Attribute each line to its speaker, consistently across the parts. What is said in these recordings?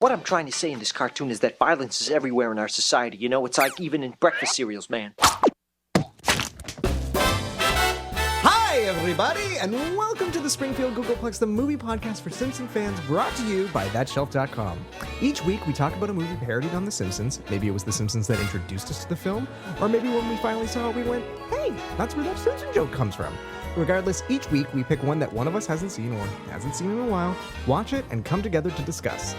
Speaker 1: What I'm trying to say in this cartoon is that violence is everywhere in our society. You know, it's like even in breakfast cereals, man.
Speaker 2: Hi, everybody, and welcome to the Springfield Googleplex, the movie podcast for Simpson fans, brought to you by ThatShelf.com. Each week, we talk about a movie parodied on The Simpsons. Maybe it was The Simpsons that introduced us to the film, or maybe when we finally saw it, we went, hey, that's where that Simpson joke comes from. Regardless, each week, we pick one that one of us hasn't seen or hasn't seen in a while, watch it, and come together to discuss.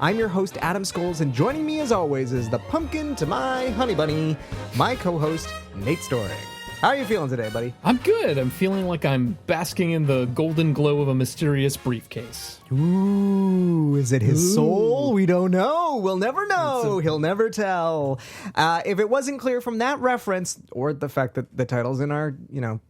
Speaker 2: I'm your host, Adam Scholes, and joining me, as always, is the pumpkin to my honey bunny, my co-host, Nate Storing. How are you feeling today, buddy?
Speaker 3: I'm good. I'm feeling like I'm basking in the golden glow of a mysterious briefcase.
Speaker 2: Ooh, is it his soul? We don't know. We'll never know. He'll never tell. If it wasn't clear from that reference, or the fact that the title's in our,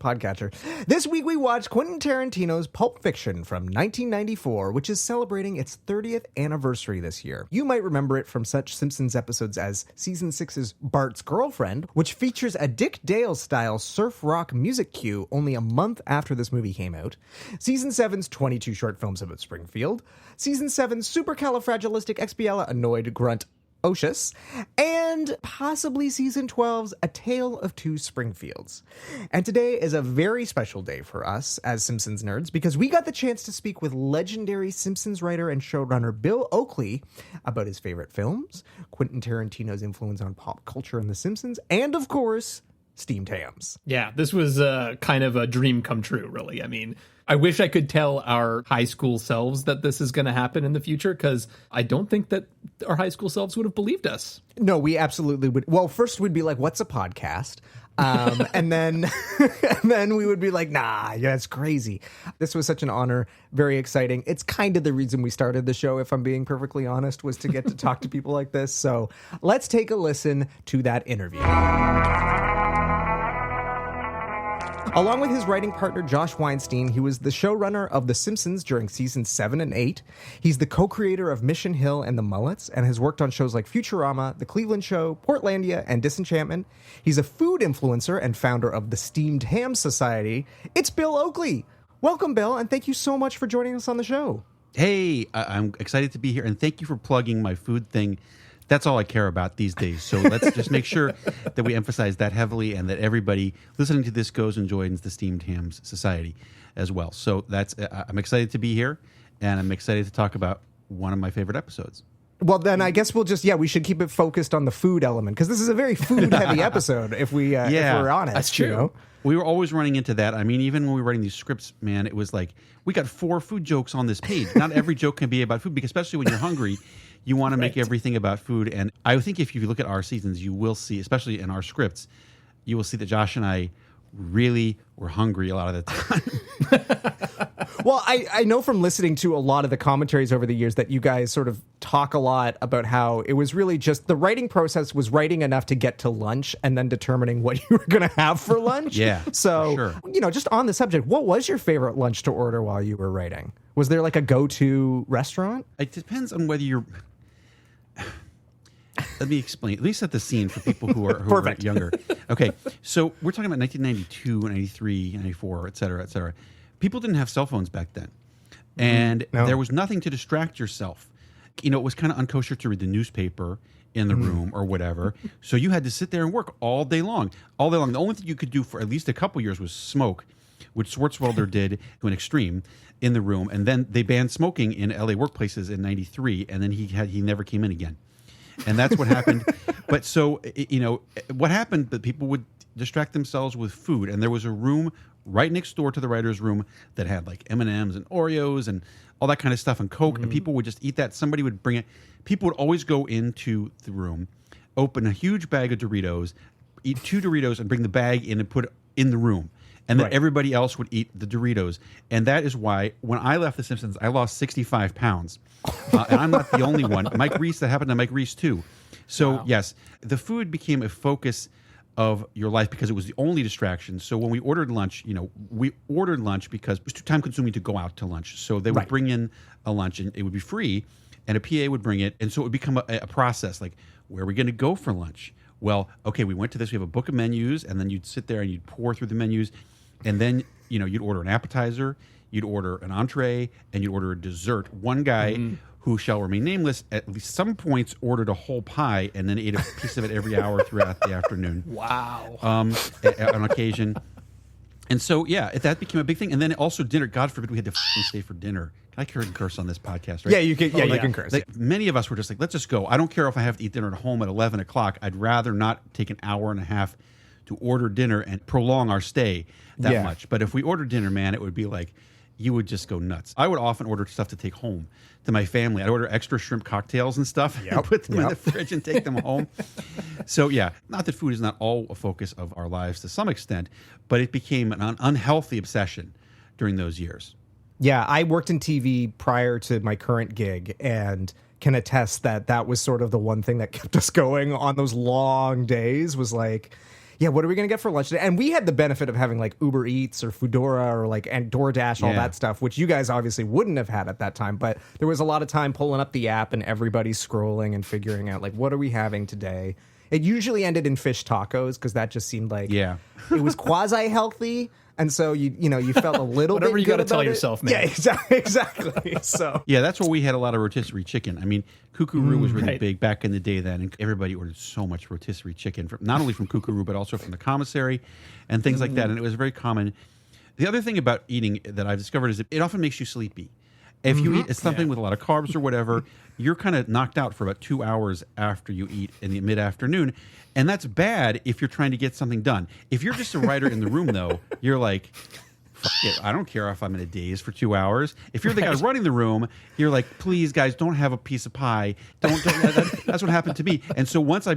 Speaker 2: podcatcher, this week we watched Quentin Tarantino's Pulp Fiction from 1994, which is celebrating its 30th anniversary this year. You might remember it from such Simpsons episodes as Season 6's Bart's Girlfriend, which features a Dick Dale-style surf rock music cue only a month after this movie came out, Season 7's 22 short films about Springfield, Season 7's supercalifragilisticexpialidocious grunt Ocious, and possibly Season 12's A Tale of Two Springfields. And today is a very special day for us as Simpsons nerds because we got the chance to speak with legendary Simpsons writer and showrunner Bill Oakley about his favorite films, Quentin Tarantino's influence on pop culture and The Simpsons, and of course, steamed hams.
Speaker 3: Yeah, this was kind of a dream come true, really. I mean, I wish I could tell our high school selves that this is going to happen in the future, because I don't think that our high school selves would have believed us.
Speaker 2: No, we absolutely would. Well, first we'd be like, what's a podcast? And then we would be like, nah, yeah, it's crazy. This was such an honor. Very exciting. It's kind of the reason we started the show, if I'm being perfectly honest, was to get to talk to people like this. So let's take a listen to that interview. Along with his writing partner, Josh Weinstein, he was the showrunner of The Simpsons during seasons 7 and 8. He's the co-creator of Mission Hill and The Mullets, and has worked on shows like Futurama, The Cleveland Show, Portlandia, and Disenchantment. He's a food influencer and founder of the Steamed Ham Society. It's Bill Oakley. Welcome, Bill, and thank you so much for joining us on the show.
Speaker 4: Hey, I'm excited to be here, and thank you for plugging my food thing. That's all I care about these days. So let's just make sure that we emphasize that heavily and that everybody listening to this goes and joins the Steamed Hams Society as well. So I'm excited to be here, and I'm excited to talk about one of my favorite episodes.
Speaker 2: Well, then I guess we should keep it focused on the food element, because this is a very food-heavy episode if we're honest.
Speaker 3: That's true.
Speaker 4: We were always running into that. I mean, even when we were writing these scripts, man, it was like, we got 4 food jokes on this page. Not every joke can be about food, because especially when you're hungry, you want to make everything about food. And I think if you look at our seasons, you will see, especially in our scripts, you will see that Josh and I really were hungry a lot of the time.
Speaker 2: Well, I know from listening to a lot of the commentaries over the years that you guys sort of talk a lot about how it was really just the writing process was writing enough to get to lunch and then determining what you were going to have for lunch.
Speaker 4: Yeah.
Speaker 2: So,
Speaker 4: sure.
Speaker 2: Just on the subject, what was your favorite lunch to order while you were writing? Was there like a go-to restaurant?
Speaker 4: It depends on whether you're... Let me explain. At least set the scene for people who are younger. Okay, so we're talking about 1992, 93, 94, et cetera, et cetera. People didn't have cell phones back then. And there was nothing to distract yourself. It was kind of unkosher to read the newspaper in the room or whatever. So you had to sit there and work all day long. All day long. The only thing you could do for at least a couple years was smoke, which Swartzwelder did to an extreme in the room. And then they banned smoking in LA workplaces in 93, and then he never came in again. And that's what happened. But so, what happened, that people would distract themselves with food. And there was a room right next door to the writer's room that had like M&Ms and Oreos and all that kind of stuff and Coke. And people would just eat that. Somebody would bring it. People would always go into the room, open a huge bag of Doritos, eat 2 Doritos and bring the bag in and put it in the room. And then everybody else would eat the Doritos. And that is why when I left The Simpsons, I lost 65 pounds. And I'm not the only one. Mike Reese, that happened to Mike Reese too. So yes, the food became a focus of your life because it was the only distraction. So when we ordered lunch, we ordered lunch because it was too time consuming to go out to lunch. So they would bring in a lunch and it would be free and a PA would bring it. And so it would become a process like, where are we going to go for lunch? Well, okay, we went to this, we have a book of menus, and then you'd sit there and you'd pour through the menus, and then, you'd order an appetizer, you'd order an entree, and you'd order a dessert. One guy who shall remain nameless, at least some points ordered a whole pie and then ate a piece of it every hour throughout the afternoon.
Speaker 3: Wow.
Speaker 4: On occasion. And so, yeah, that became a big thing. And then also dinner. God forbid we had to stay for dinner. I can curse on this podcast, right?
Speaker 2: Yeah, you can. Yeah, you can curse.
Speaker 4: Like, many of us were just like, let's just go. I don't care if I have to eat dinner at home at 11 o'clock. I'd rather not take an hour and a half to order dinner and prolong our stay that much. But if we ordered dinner, man, it would be like, you would just go nuts. I would often order stuff to take home to my family. I'd order extra shrimp cocktails and stuff and put them in the fridge and take them home. So, yeah, not that food is not all a focus of our lives to some extent, but it became an unhealthy obsession during those years.
Speaker 2: Yeah, I worked in TV prior to my current gig and can attest that that was sort of the one thing that kept us going on those long days was like, yeah, what are we going to get for lunch today? And we had the benefit of having like Uber Eats or Foodora or like and DoorDash, all that stuff, which you guys obviously wouldn't have had at that time. But there was a lot of time pulling up the app and everybody's scrolling and figuring out like, what are we having today? It usually ended in fish tacos because that just seemed like it was quasi-healthy. And so you felt a little
Speaker 3: whatever
Speaker 2: bit
Speaker 3: you got to
Speaker 2: good
Speaker 3: tell
Speaker 2: about it.
Speaker 3: yourself, man.
Speaker 2: Yeah, exactly. So
Speaker 4: yeah, that's where we had a lot of rotisserie chicken. I mean, Kookaroo was really big back in the day then, and everybody ordered so much rotisserie chicken, not only from Kookaroo, but also from the commissary and things like that. And it was very common. The other thing about eating that I've discovered is that it often makes you sleepy. If you eat something with a lot of carbs or whatever, you're kind of knocked out for about 2 hours after you eat in the mid-afternoon. And that's bad if you're trying to get something done. If you're just a writer in the room, though, you're like, fuck it, I don't care if I'm in a daze for 2 hours. If you're the guy running the room, you're like, please, guys, don't have a piece of pie. Don't that's what happened to me. And so once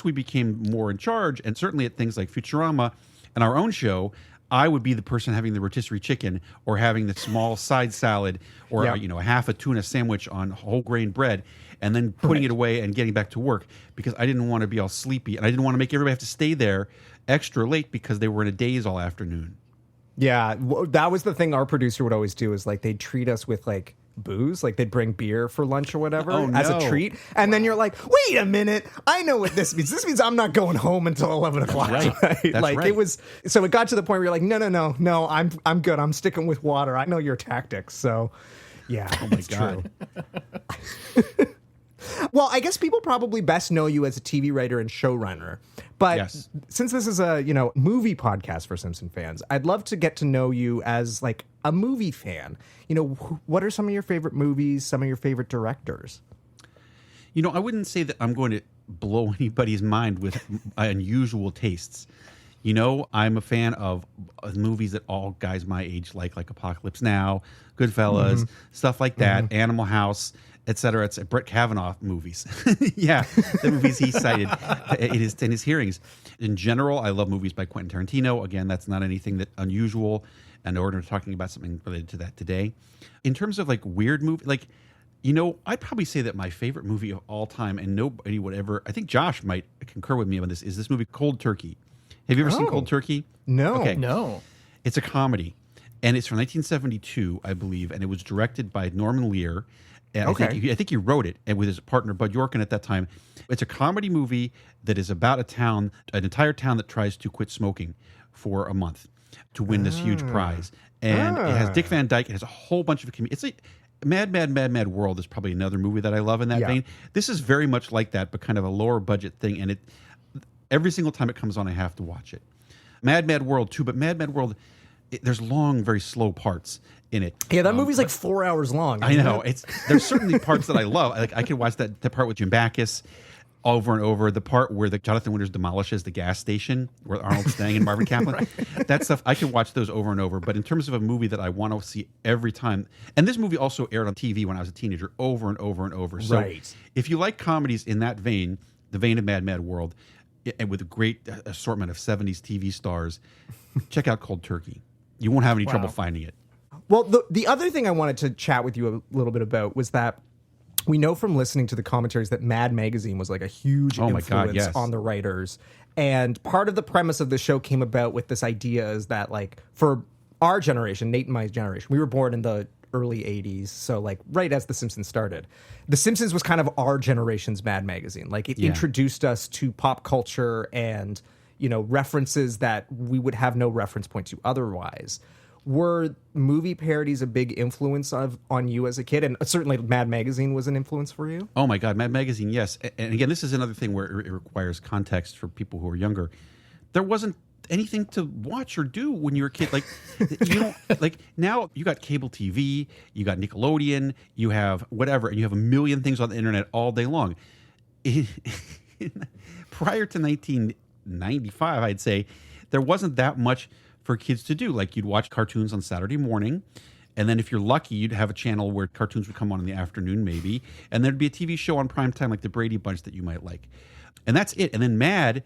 Speaker 4: we became more in charge, and certainly at things like Futurama and our own show, I would be the person having the rotisserie chicken or having the small side salad or a half a tuna sandwich on whole grain bread and then putting it away and getting back to work because I didn't want to be all sleepy and I didn't want to make everybody have to stay there extra late because they were in a daze all afternoon.
Speaker 2: Yeah, that was the thing our producer would always do is like they'd treat us with like booze, like they'd bring beer for lunch or whatever as a treat. And then you're like, wait a minute, I know what this means. This means I'm not going home until 11 o'clock.
Speaker 4: Right. That's
Speaker 2: like
Speaker 4: right.
Speaker 2: It was, so it got to the point where you're like, no, I'm good. I'm sticking with water. I know your tactics. So yeah.
Speaker 4: Oh my God.
Speaker 2: Well, I guess people probably best know you as a TV writer and showrunner. But since this is a, movie podcast for Simpson fans, I'd love to get to know you as like a movie fan. What are some of your favorite movies, some of your favorite directors?
Speaker 4: I wouldn't say that I'm going to blow anybody's mind with unusual tastes. I'm a fan of movies that all guys my age like Apocalypse Now, Goodfellas, stuff like that, Animal House, etc. It's Brett Kavanaugh movies. The movies he cited in his hearings. In general, I love movies by Quentin Tarantino. Again, that's not anything that unusual, and we're talking about something related to that today. In terms of like weird movie, I'd probably say that my favorite movie of all time, and nobody would ever, I think Josh might concur with me on this, is this movie Cold Turkey. Have you ever seen Cold Turkey?
Speaker 2: No.
Speaker 4: Okay.
Speaker 3: No.
Speaker 4: It's a comedy, and it's from 1972, I believe, and it was directed by Norman Lear. And I think he wrote it, and with his partner Bud Yorkin at that time. It's a comedy movie that is about an entire town that tries to quit smoking for a month to win this huge prize. And it has Dick Van Dyke. It has a whole bunch of it's like Mad World is probably another movie that I love in that vein. This is very much like that, but kind of a lower budget thing. And every single time it comes on, I have to watch it. Mad World too, but Mad World, there's long, very slow parts in it.
Speaker 2: Yeah, that movie's like 4 hours long.
Speaker 4: I know. There's certainly parts that I love. I could watch that part with Jim Backus over and over. The part where Jonathan Winters demolishes the gas station where Arnold's staying and Marvin Kaplan. That stuff, I can watch those over and over. But in terms of a movie that I want to see every time, and this movie also aired on TV when I was a teenager over and over and over. So if you like comedies in that vein, the vein of Mad World, and with a great assortment of 70s TV stars, check out Cold Turkey. You won't have any trouble finding it.
Speaker 2: Well, the other thing I wanted to chat with you a little bit about was that we know from listening to the commentaries that Mad Magazine was like a huge influence on the writers. And part of the premise of the show came about with this idea is that like for our generation, Nate and my generation, we were born in the early 80s. So like right as The Simpsons started. The Simpsons was kind of our generation's Mad Magazine. Like it introduced us to pop culture and, references that we would have no reference point to otherwise. were movie parodies a big influence on you as a kid? And certainly Mad Magazine was an influence for you?
Speaker 4: Oh my God, Mad Magazine, yes. And again, this is another thing where it requires context for people who are younger. There wasn't anything to watch or do when you were a kid. Like, you know, like now you got cable TV, you got Nickelodeon, you have whatever, and you have a million things on the internet all day long. Prior to 1995, I'd say, there wasn't that much for kids to do. Like, you'd watch cartoons on Saturday morning, and then if you're lucky, you'd have a channel where cartoons would come on in the afternoon, maybe, and there'd be a TV show on prime time, like the Brady Bunch, that you might like. And that's it. And then Mad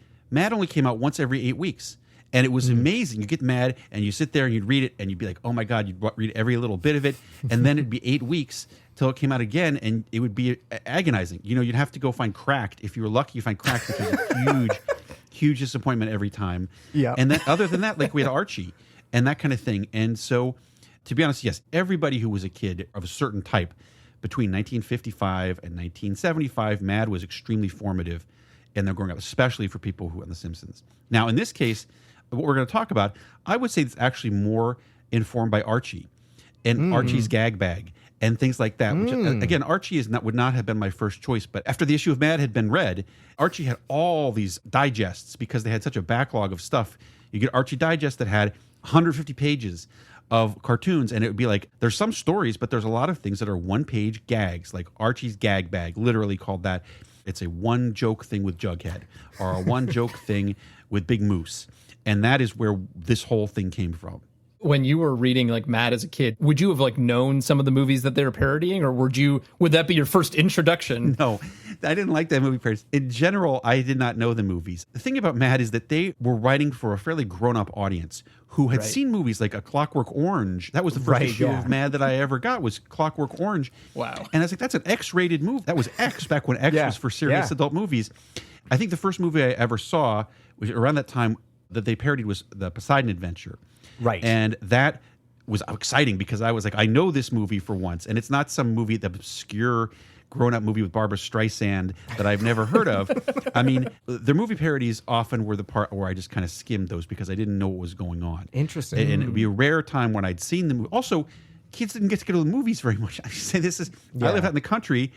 Speaker 4: only came out once every 8 weeks. And it was amazing. You get Mad, and you sit there and you'd read it, and you'd be like, oh my God, you'd read every little bit of it. And then it'd be 8 weeks till it came out again, and it would be agonizing. You know, you'd have to go find Cracked. If you were lucky, you find Cracked, which is a huge disappointment every time.
Speaker 2: Yeah.
Speaker 4: And then other than that, like, we had Archie and that kind of thing. And so, to be honest, yes, everybody who was a kid of a certain type between 1955 and 1975, Mad was extremely formative in their growing up, especially for people who are on The Simpsons. Now, in this case, what we're going to talk about, I would say it's actually more informed by Archie and Archie's gag bag and things like that. Which, again, Archie would not have been my first choice, but after the issue of Mad had been read, Archie had all these digests because they had such a backlog of stuff. You get Archie Digest that had 150 pages of cartoons, and it would be like, there's some stories, but there's a lot of things that are one-page gags, like Archie's gag bag, literally called that. It's a one-joke thing with Jughead, or a one-joke thing with Big Moose. And that is where this whole thing came from.
Speaker 3: When you were reading like Mad as a kid, would you have like known some of the movies that they were parodying, or would that be your first introduction?
Speaker 4: No, I didn't like that movie parodies. In general, I did not know the movies. The thing about Mad is that they were writing for a fairly grown-up audience who had seen movies like A Clockwork Orange. That was the first issue of Mad that I ever got, was Clockwork Orange.
Speaker 3: Wow.
Speaker 4: And I was like, that's an X-rated movie. That was X back when X was for serious adult movies. I think the first movie I ever saw was around that time that they parodied was the Poseidon Adventure.
Speaker 2: Right.
Speaker 4: And that was exciting because I was like, I know this movie for once. And it's not some movie, the obscure grown-up movie with Barbara Streisand that I've never heard of. I mean, their movie parodies often were the part where I just kind of skimmed those because I didn't know what was going on.
Speaker 2: Interesting.
Speaker 4: And it would be a rare time when I'd seen the movie. Also, kids didn't get to go to the movies very much. I say this is, I live out in the country.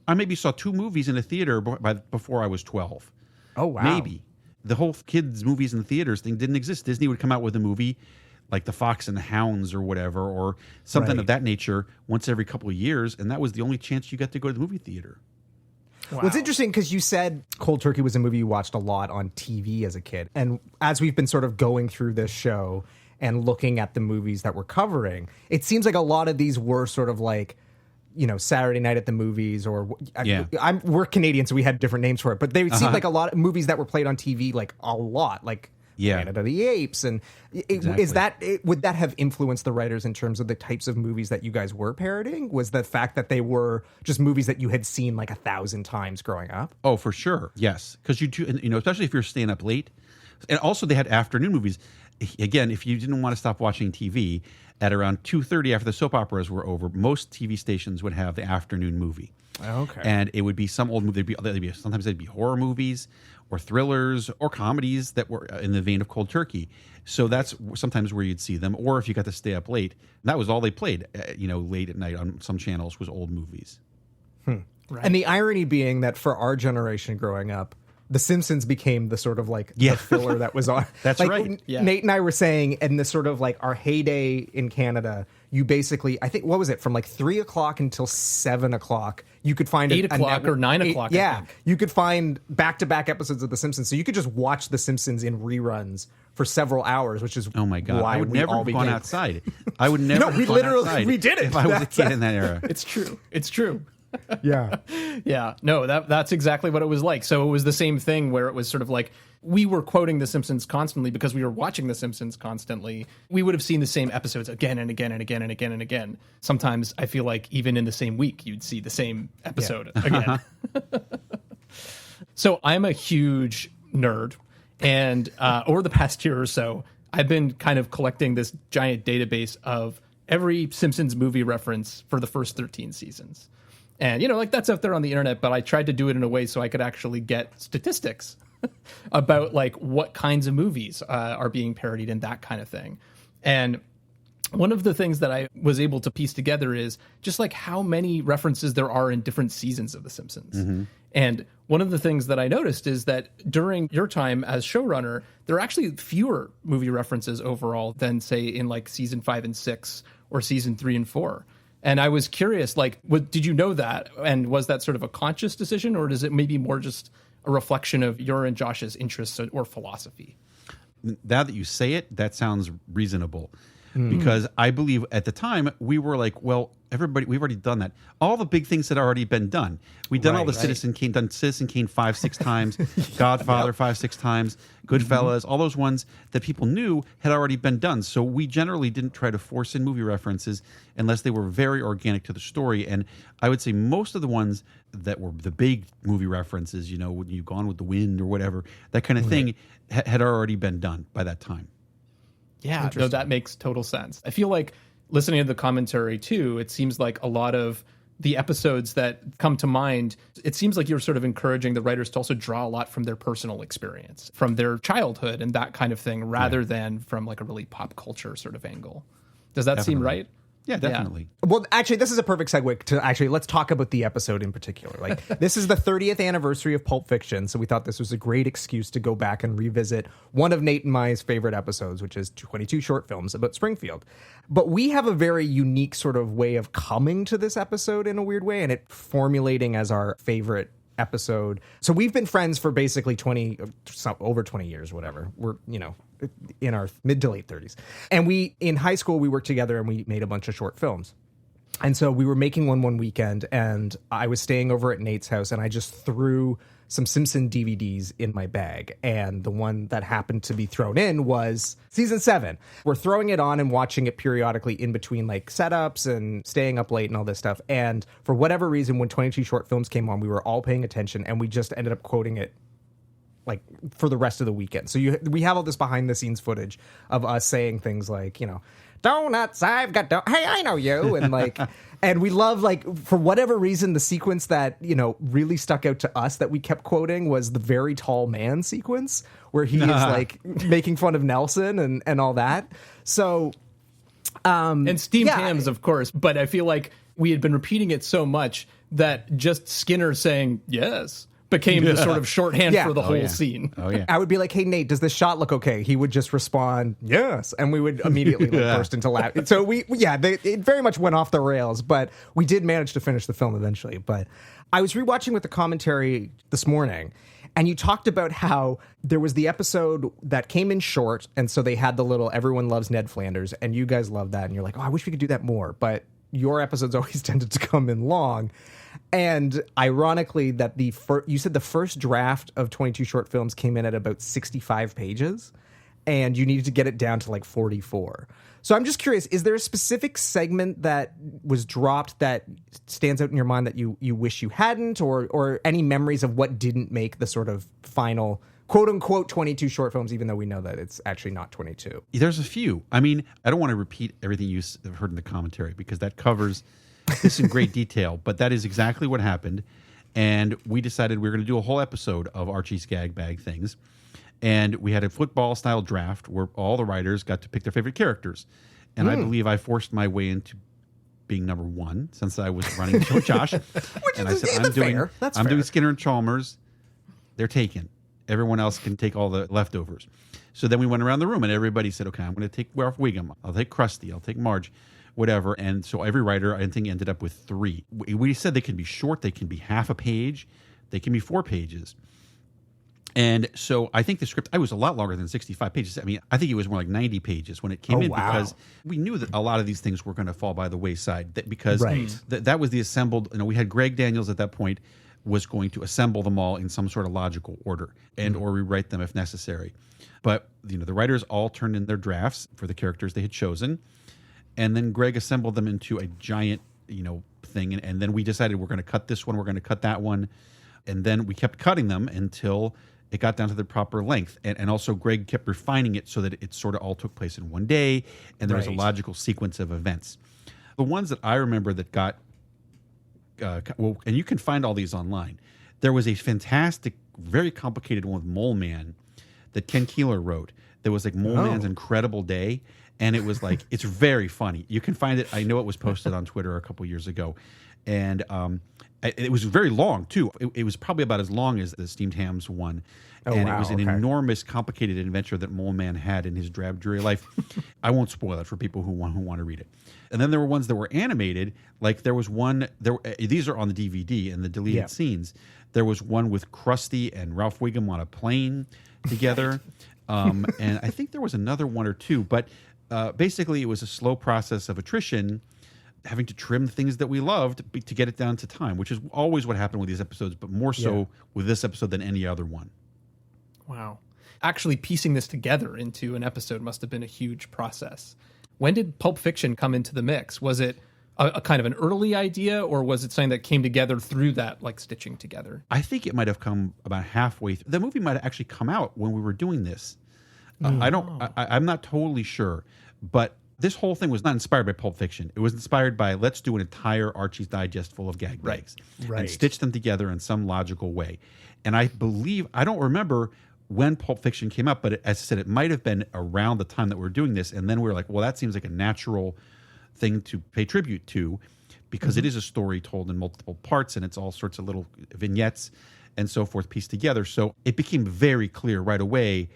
Speaker 4: I maybe saw 2 movies in a theater before I was 12.
Speaker 2: Oh, wow.
Speaker 4: Maybe. The whole kids' movies in the theaters thing didn't exist. Disney would come out with a movie like The Fox and the Hounds or whatever, or something of that nature once every couple of years, and that was the only chance you got to go to the movie theater.
Speaker 2: Wow. Well, it's interesting because you said Cold Turkey was a movie you watched a lot on TV as a kid. And as we've been sort of going through this show and looking at the movies that we're covering, it seems like a lot of these were sort of like, you know, Saturday Night at the Movies, or we're Canadian, so we had different names for it, but they seemed like a lot of movies that were played on TV, like a lot, like Planet of the Apes. And would that have influenced the writers in terms of the types of movies that you guys were parodying? Was the fact that they were just movies that you had seen like 1,000 times growing up?
Speaker 4: Oh, for sure. Yes. Because you know, especially if you're staying up late. And also they had afternoon movies. Again, if you didn't want to stop watching TV, at around 2:30 after the soap operas were over, most TV stations would have the afternoon movie.
Speaker 2: Okay.
Speaker 4: And it would be some old movie. Sometimes they'd be horror movies or thrillers or comedies that were in the vein of Cold Turkey. So that's sometimes where you'd see them. Or if you got to stay up late, that was all they played, late at night on some channels, was old movies.
Speaker 2: Right. And the irony being that for our generation growing up, The Simpsons became the sort of like the filler that was on.
Speaker 4: That's
Speaker 2: like,
Speaker 4: right.
Speaker 2: Yeah. Nate and I were saying, in the sort of like our heyday in Canada, you basically, I think, what was it, from like 3 o'clock until 7 o'clock, you could find
Speaker 3: 8 o'clock or 9 o'clock.
Speaker 2: Yeah, you could find back-to-back episodes of The Simpsons, so you could just watch The Simpsons in reruns for several hours, which is
Speaker 4: oh my god,
Speaker 2: why
Speaker 4: I would
Speaker 2: we
Speaker 4: never
Speaker 2: all
Speaker 4: have gone
Speaker 2: became...
Speaker 4: outside. I would never.
Speaker 2: No,
Speaker 4: have
Speaker 2: we
Speaker 4: gone
Speaker 2: literally
Speaker 4: outside
Speaker 2: we did it
Speaker 4: if I was a kid in that era.
Speaker 3: It's true. It's true.
Speaker 2: Yeah.
Speaker 3: Yeah. No, that's exactly what it was like. So it was the same thing where it was sort of like we were quoting The Simpsons constantly because we were watching The Simpsons constantly. We would have seen the same episodes again and again and again and again and again. Sometimes I feel like even in the same week, you'd see the same episode again. So I'm a huge nerd. And over the past year or so, I've been kind of collecting this giant database of every Simpsons movie reference for the first 13 seasons. And, like that's out there on the internet, but I tried to do it in a way so I could actually get statistics about like what kinds of movies are being parodied and that kind of thing. And one of the things that I was able to piece together is just like how many references there are in different seasons of The Simpsons. Mm-hmm. And one of the things that I noticed is that during your time as showrunner, there are actually fewer movie references overall than, say, in like season 5 and 6 or season 3 and 4. And I was curious, like, did you know that? And was that sort of a conscious decision, or is it maybe more just a reflection of your and Josh's interests or philosophy?
Speaker 4: Now that you say it, that sounds reasonable. Because I believe at the time we were like, well, everybody, we've already done that. All the big things had already been done. We'd done all the Citizen Kane, done Citizen Kane 5-6 times, Godfather 5-6 times, Goodfellas, all those ones that people knew had already been done. So we generally didn't try to force in movie references unless they were very organic to the story. And I would say most of the ones that were the big movie references, you know, when you've Gone with the Wind or whatever, that kind of thing had already been done by that time.
Speaker 3: Yeah, no, that makes total sense. I feel like listening to the commentary too, it seems like a lot of the episodes that come to mind, it seems like you're sort of encouraging the writers to also draw a lot from their personal experience, from their childhood and that kind of thing, rather than from like a really pop culture sort of angle. Does that seem right?
Speaker 4: Yeah, definitely.
Speaker 2: Yeah. Well, actually, this is a perfect segue to let's talk about the episode in particular. Like, this is the 30th anniversary of Pulp Fiction, so we thought this was a great excuse to go back and revisit one of Nate and my favorite episodes, which is 22 short films about Springfield. But we have a very unique sort of way of coming to this episode in a weird way, and it formulating as our favorite episode. So we've been friends for basically over 20 years, whatever. We're, you know, in our mid to late 30s. And in high school, we worked together and we made a bunch of short films. And so we were making one weekend, and I was staying over at Nate's house, and I just threw some Simpson DVDs in my bag. And the one that happened to be thrown in was season 7. We're throwing it on and watching it periodically in between like setups and staying up late and all this stuff. And for whatever reason, when 22 short films came on, we were all paying attention, and we just ended up quoting it like for the rest of the weekend. So we have all this behind the scenes footage of us saying things like, you know, donuts, I've got hey, I know you. And like, and we love, like, for whatever reason, the sequence that, you know, really stuck out to us that we kept quoting was the very tall man sequence where he is like making fun of Nelson and all that. So,
Speaker 3: and steamed hams, of course, but I feel like we had been repeating it so much that just Skinner saying yes became the sort of shorthand for the whole scene.
Speaker 4: Oh, yeah.
Speaker 2: I would be like, hey, Nate, does this shot look okay? He would just respond, yes. And we would immediately burst into laughter. So it very much went off the rails, but we did manage to finish the film eventually. But I was rewatching with the commentary this morning, and you talked about how there was the episode that came in short, and so they had the little everyone loves Ned Flanders, and you guys love that, and you're like, oh, I wish we could do that more. But your episodes always tended to come in long. And ironically, that you said the first draft of 22 short films came in at about 65 pages, and you needed to get it down to like 44. So I'm just curious, is there a specific segment that was dropped that stands out in your mind that you wish you hadn't, or any memories of what didn't make the sort of final quote unquote 22 short films, even though we know that it's actually not 22?
Speaker 4: There's a few. I mean, I don't want to repeat everything you heard in the commentary because that covers this in great detail, but that is exactly what happened. And we decided we were going to do a whole episode of Archie's Gag Bag things. And we had a football style draft where all the writers got to pick their favorite characters. And I believe I forced my way into being number 1 since I was running the show, Josh. And I said, I'm doing Skinner and Chalmers. They're taken. Everyone else can take all the leftovers. So then we went around the room and everybody said, okay, I'm going to take Ralph Wiggum. I'll take Krusty. I'll take Marge. Whatever. And so every writer, I think, ended up with 3. We said they can be short, they can be half a page, they can be 4 pages. And so I think the script, I was a lot longer than 65 pages. I mean, I think it was more like 90 pages when it came in because we knew that a lot of these things were going to fall by the wayside because that was the assembled, you know, we had Greg Daniels at that point was going to assemble them all in some sort of logical order and or rewrite them if necessary. But, you know, the writers all turned in their drafts for the characters they had chosen. And then Greg assembled them into a giant, you know, thing. And then we decided we're going to cut this one, we're going to cut that one. And then we kept cutting them until it got down to the proper length. And also Greg kept refining it so that it sort of all took place in one day. And there was a logical sequence of events. The ones that I remember that got, and you can find all these online. There was a fantastic, very complicated one with Mole Man that Ken Keeler wrote. There was like Mole Man's Incredible Day. And it was like, it's very funny. You can find it. I know it was posted on Twitter a couple years ago. And it was very long, too. It was probably about as long as the Steamed Hams one.
Speaker 2: Oh,
Speaker 4: and
Speaker 2: wow,
Speaker 4: it was an
Speaker 2: okay.
Speaker 4: enormous, complicated adventure that Mole Man had in his drab, dreary life. I won't spoil it for people who want to read it. And then there were ones that were animated. Like there was one, these are on the DVD and the deleted scenes. There was one with Krusty and Ralph Wiggum on a plane together. And I think there was another one or two. But basically, it was a slow process of attrition, having to trim the things that we loved to get it down to time, which is always what happened with these episodes, but more so with this episode than any other one.
Speaker 3: Wow. Actually piecing this together into an episode must have been a huge process. When did Pulp Fiction come into the mix? Was it a kind of an early idea, or was it something that came together through that, like, stitching together?
Speaker 4: I think it might have come about halfway. The movie might have actually come out when we were doing this. I'm not totally sure, but this whole thing was not inspired by Pulp Fiction. It was inspired by, let's do an entire Archie's Digest full of gag bags and stitch them together in some logical way. And I don't remember when Pulp Fiction came out, but as I said, it might have been around the time that we were doing this. And then we were like, well, that seems like a natural thing to pay tribute to, because it is a story told in multiple parts and it's all sorts of little vignettes and so forth pieced together. So it became very clear right away,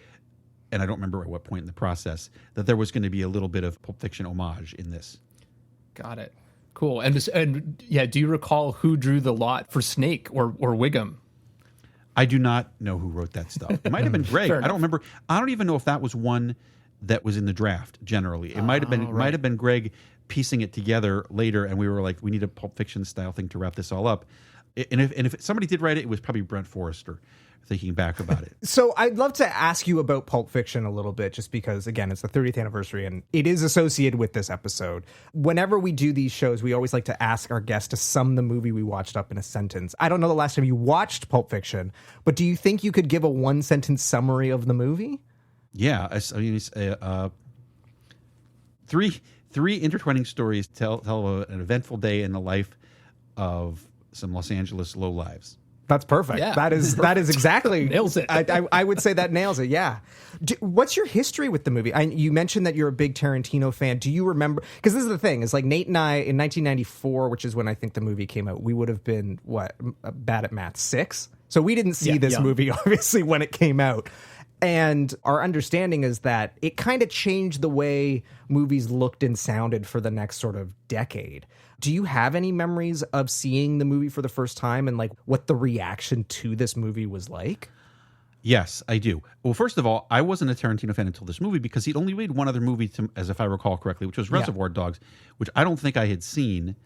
Speaker 4: and I don't remember at what point in the process, that there was going to be a little bit of Pulp Fiction homage in this.
Speaker 3: Got it. Cool. And yeah, do you recall who drew the lot for Snake or Wiggum?
Speaker 4: I do not know who wrote that stuff. It might have been Greg. I don't remember. I don't even know if that was one that was in the draft. Generally, it might have been. It might have been Greg piecing it together later, and we were like, we need a Pulp Fiction style thing to wrap this all up. And if somebody did write it, it was probably Brent Forrester. Thinking back about it.
Speaker 2: So I'd love to ask you about Pulp Fiction a little bit, just because, again, it's the 30th anniversary and it is associated with this episode. Whenever we do these shows, we always like to ask our guests to sum the movie we watched up in a sentence. I don't know the last time you watched Pulp Fiction, but do you think you could give a one-sentence summary of the movie?
Speaker 4: Yeah. I mean, it's, three intertwining stories tell an eventful day in the life of some Los Angeles lowlives.
Speaker 2: That's perfect.
Speaker 3: Yeah.
Speaker 2: That is exactly
Speaker 3: nails it.
Speaker 2: I would say that nails it. Yeah. What's your history with the movie? You mentioned that you're a big Tarantino fan. Do you remember? Because this is the thing. Is like Nate and I in 1994, which is when I think the movie came out. We would have been bad at math, 6. So we didn't see this movie obviously when it came out. And our understanding is that it kind of changed the way movies looked and sounded for the next sort of decade. Do you have any memories of seeing the movie for the first time and like what the reaction to this movie was like?
Speaker 4: Yes, I do. Well, first of all, I wasn't a Tarantino fan until this movie because he'd only made one other movie, as if I recall correctly, which was Reservoir Dogs, which I don't think I had seen.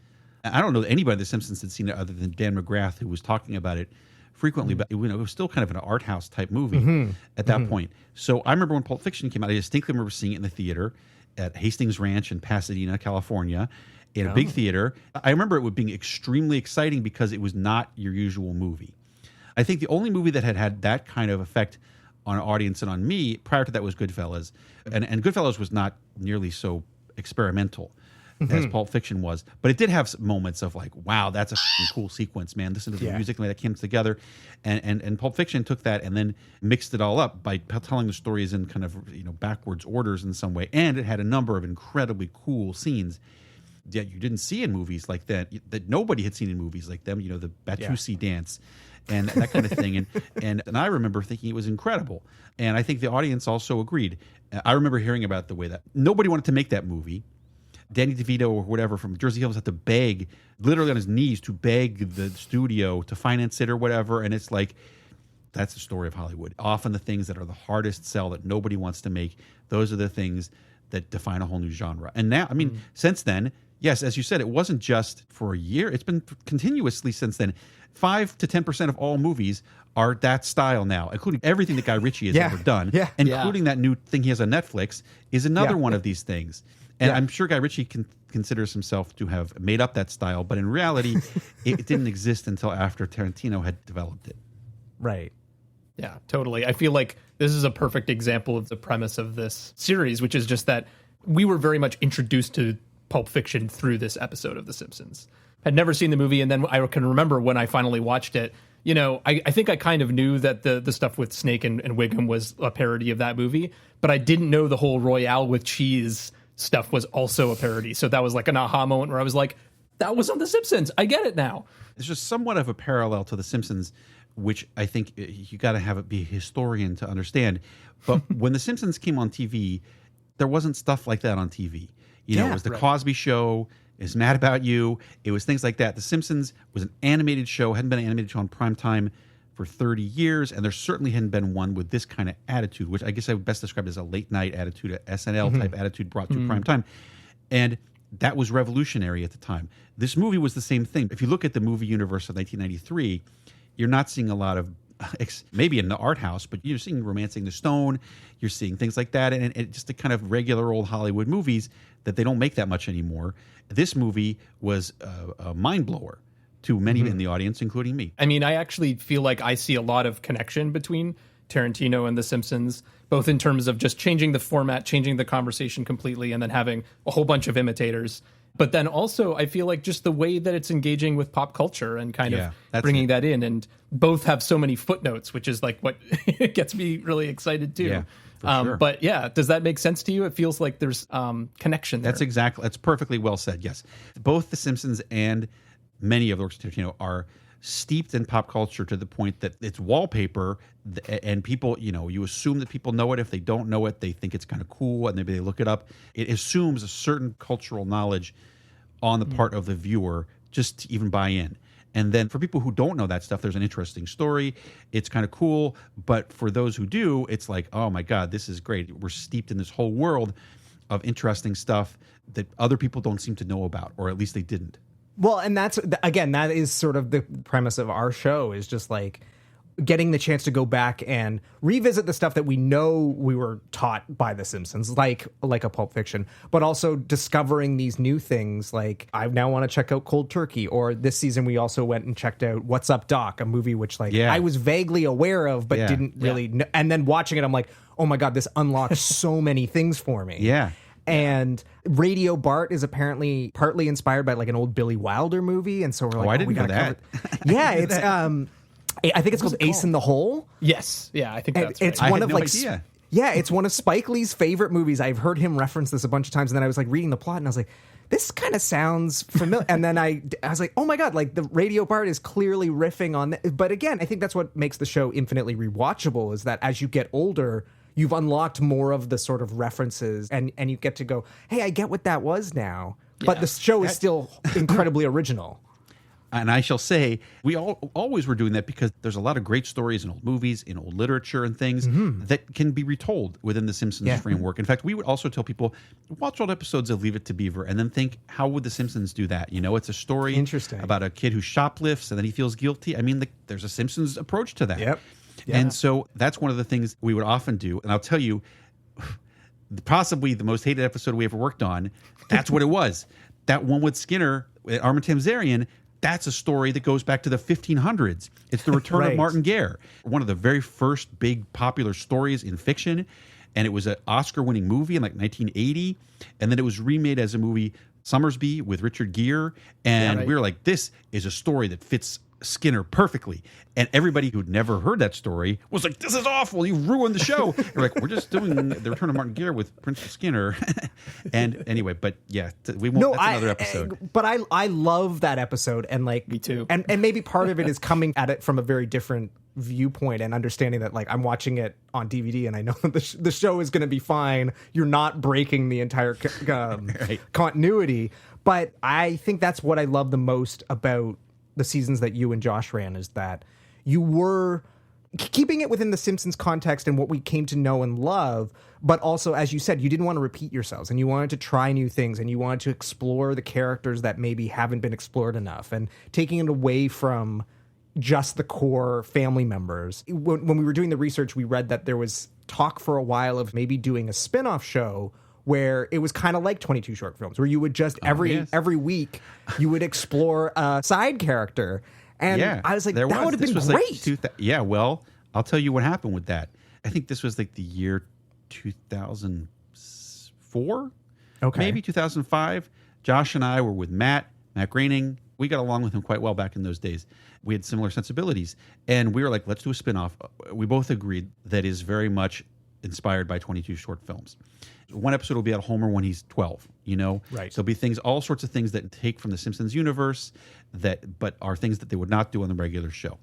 Speaker 4: I don't know that anybody in The Simpsons had seen it other than Dan McGrath, who was talking about it frequently, but it was still kind of an art house type movie at that point. So I remember when Pulp Fiction came out, I distinctly remember seeing it in the theater at Hastings Ranch in Pasadena, California, in a big theater. I remember it being extremely exciting because it was not your usual movie. I think the only movie that had that kind of effect on an audience and on me prior to that was Goodfellas. And Goodfellas was not nearly so experimental as Pulp Fiction was. But it did have moments of like, wow, that's a cool sequence, man. Listen to the music, the way that came together. And Pulp Fiction took that and then mixed it all up by telling the stories in kind of backwards orders in some way. And it had a number of incredibly cool scenes that you didn't see in movies like that nobody had seen in movies like them, the Batusi dance and that kind of thing. And I remember thinking it was incredible. And I think the audience also agreed. I remember hearing about the way that nobody wanted to make that movie. Danny DeVito or whatever from Jersey Hills had to beg, literally on his knees, to beg the studio to finance it or whatever. And it's like, that's the story of Hollywood. Often the things that are the hardest sell that nobody wants to make, those are the things that define a whole new genre. And now, I mean, since then, yes, as you said, it wasn't just for a year. It's been continuously since then. 5 to 10% of all movies are that style now, including everything that Guy Ritchie has ever done, including that new thing he has on Netflix, is another one of these things. And I'm sure Guy Ritchie considers himself to have made up that style, but in reality, it didn't exist until after Tarantino had developed it.
Speaker 2: Right.
Speaker 3: Yeah, totally. I feel like this is a perfect example of the premise of this series, which is just that we were very much introduced to Pulp Fiction through this episode of The Simpsons. Had never seen the movie, and then I can remember when I finally watched it, I think I kind of knew that the stuff with Snake and Wiggum was a parody of that movie, but I didn't know the whole Royale with cheese stuff was also a parody. So that was like an aha moment where I was like, that was on The Simpsons. I get it now.
Speaker 4: There's just somewhat of a parallel to The Simpsons, which I think you got to have it be a historian to understand. But when The Simpsons came on TV, there wasn't stuff like that on TV. You know, it was the Cosby Show, Is Mad About You. It was things like that. The Simpsons was an animated show, hadn't been an animated show on prime time for 30 years, and there certainly hadn't been one with this kind of attitude, which I guess I would best describe as a late night attitude, a SNL type attitude brought to prime time. And that was revolutionary at the time. This movie was the same thing. If you look at the movie universe of 1993, you're not seeing a lot of, maybe in the art house, but you're seeing Romancing the Stone, you're seeing things like that, and just the kind of regular old Hollywood movies that they don't make that much anymore. This movie was a mind blower to many in the audience, including me.
Speaker 3: I mean, I actually feel like I see a lot of connection between Tarantino and The Simpsons, both in terms of just changing the format, changing the conversation completely, and then having a whole bunch of imitators. But then also, I feel like just the way that it's engaging with pop culture and kind of bringing that in. And both have so many footnotes, which is like what gets me really excited too.
Speaker 4: Yeah, for sure.
Speaker 3: But yeah, does that make sense to you? It feels like there's connection there.
Speaker 4: That's perfectly well said, yes. Both The Simpsons and many of the works of Tarantino are steeped in pop culture to the point that it's wallpaper, and people, you know, you assume that people know it. If they don't know it, they think it's kind of cool, and maybe they look it up. It assumes a certain cultural knowledge on the part of the viewer just to even buy in. And then for people who don't know that stuff, there's an interesting story. It's kind of cool. But for those who do, it's like, oh my God, this is great. We're steeped in this whole world of interesting stuff that other people don't seem to know about, or at least they didn't.
Speaker 2: Well, and that's, again, that is sort of the premise of our show, is just like getting the chance to go back and revisit the stuff that we know we were taught by The Simpsons, like a Pulp Fiction, but also discovering these new things. Like, I now want to check out Cold Turkey, or this season we also went and checked out What's Up, Doc, a movie which I was vaguely aware of, but didn't really know. And then watching it, I'm like, oh my God, this unlocks so many things for me.
Speaker 4: Yeah.
Speaker 2: And Radio Bart is apparently partly inspired by like an old Billy Wilder movie, and so we're like,
Speaker 4: I didn't know that.
Speaker 2: Yeah, it's I think it's called Ace in the Hole.
Speaker 3: Yes, yeah, I think that's
Speaker 2: it's
Speaker 3: right.
Speaker 2: one of
Speaker 4: no
Speaker 2: like
Speaker 4: idea.
Speaker 2: Yeah, it's one of Spike Lee's favorite movies. I've heard him reference this a bunch of times, and then I was like reading the plot, and I was like, this kind of sounds familiar. And then I was like, oh my God, like the Radio Bart is clearly riffing on that. But again, I think that's what makes the show infinitely rewatchable, is that as you get older, you've unlocked more of the sort of references, and you get to go, hey, I get what that was now. But the show is still incredibly original.
Speaker 4: And I shall say, we always were doing that because there's a lot of great stories in old movies, in old literature and things that can be retold within the Simpsons framework. In fact, we would also tell people, watch old episodes of Leave It to Beaver and then think, how would the Simpsons do that? You know, it's a story about a kid who shoplifts and then he feels guilty. I mean, there's a Simpsons approach to that.
Speaker 2: Yep. Yeah.
Speaker 4: And so that's one of the things we would often do. And I'll tell you, possibly the most hated episode we ever worked on, that's what it was. That one with Skinner, Armin Tamzarian, that's a story that goes back to the 1500s. It's the return of Martin Gare, one of the very first big popular stories in fiction. And it was an Oscar-winning movie in like 1980. And then it was remade as a movie, Summersby, with Richard Gere. And we were like, this is a story that fits Skinner perfectly. And everybody who'd never heard that story was like, this is awful, you ruined the show. We're like, we're just doing the return of Martin Gere with Prince Skinner. And anyway, but yeah, we won't, that's another episode.
Speaker 2: But I love that episode, and like
Speaker 3: me too.
Speaker 2: And maybe part of it is coming at it from a very different viewpoint and understanding that like I'm watching it on DVD and I know the show is going to be fine. You're not breaking the entire continuity. But I think that's what I love the most about the seasons that you and Josh ran, is that you were keeping it within the Simpsons context and what we came to know and love, but also, as you said, you didn't want to repeat yourselves, and you wanted to try new things, and you wanted to explore the characters that maybe haven't been explored enough, and taking it away from just the core family members. When we were doing the research, we read that there was talk for a while of maybe doing a spin-off show where it was kind of like 22 short films, where you would just every week you would explore a side character. And I was like, that would have been great.
Speaker 4: Like well, I'll tell you what happened with that. I think this was like the year 2004, maybe 2005. Josh and I were with Matt Groening. We got along with him quite well back in those days. We had similar sensibilities. And we were like, let's do a spinoff. We both agreed that is very much inspired by 22 short films. One episode will be about Homer when he's 12,
Speaker 2: Right.
Speaker 4: So there'll be things, all sorts of things that take from the Simpsons universe but are things that they would not do on the regular show.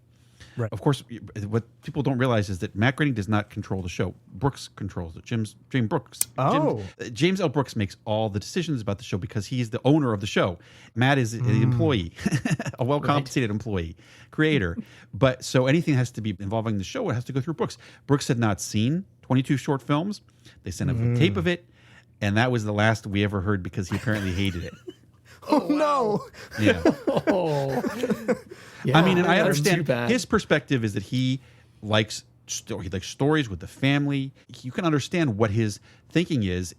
Speaker 2: Right.
Speaker 4: Of course, what people don't realize is that Matt Groening does not control the show. Brooks controls it. James Brooks.
Speaker 2: Oh.
Speaker 4: James L. Brooks makes all the decisions about the show because he's the owner of the show. Matt is the employee, a well-compensated employee, creator. But so anything has to be involving the show, it has to go through Brooks. Brooks had not seen 22 short films. They sent him a tape of it, and that was the last we ever heard because he apparently hated it.
Speaker 2: Oh, no.
Speaker 4: Yeah.
Speaker 3: Yeah,
Speaker 4: I mean, and I
Speaker 3: that's too
Speaker 4: understand
Speaker 3: bad.
Speaker 4: his perspective is that he likes stories with the family. You can understand what his thinking is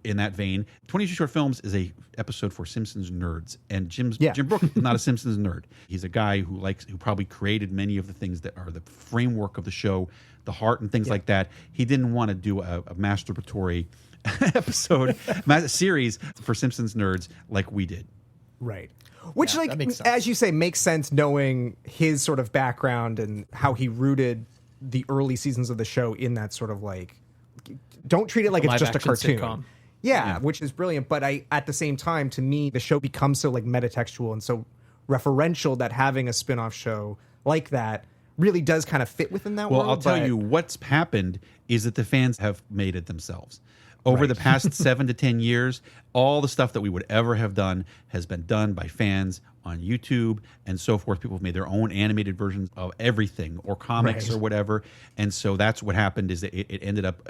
Speaker 4: in that vein. 22 Short Films is a episode for Simpsons nerds, and Jim Brooks is not a Simpsons nerd. He's a guy who probably created many of the things that are the framework of the show, the heart and things like that. He didn't want to do a masturbatory series for Simpsons nerds like we did.
Speaker 2: Right. Which,
Speaker 3: that makes sense.
Speaker 2: as you say, makes sense knowing his sort of background and how he rooted the early seasons of the show in that sort of don't treat it like it's just a
Speaker 3: live-action
Speaker 2: cartoon.
Speaker 3: sitcom.
Speaker 2: Yeah, which is brilliant. But at the same time, to me, the show becomes so metatextual and so referential that having a spin-off show like that really does kind of fit within that world.
Speaker 4: Well, I'll tell you what's happened is that the fans have made it themselves. Over the past 7 to 10 years, all the stuff that we would ever have done has been done by fans on YouTube and so forth. People have made their own animated versions of everything or comics or whatever. And so that's what happened is that it ended up,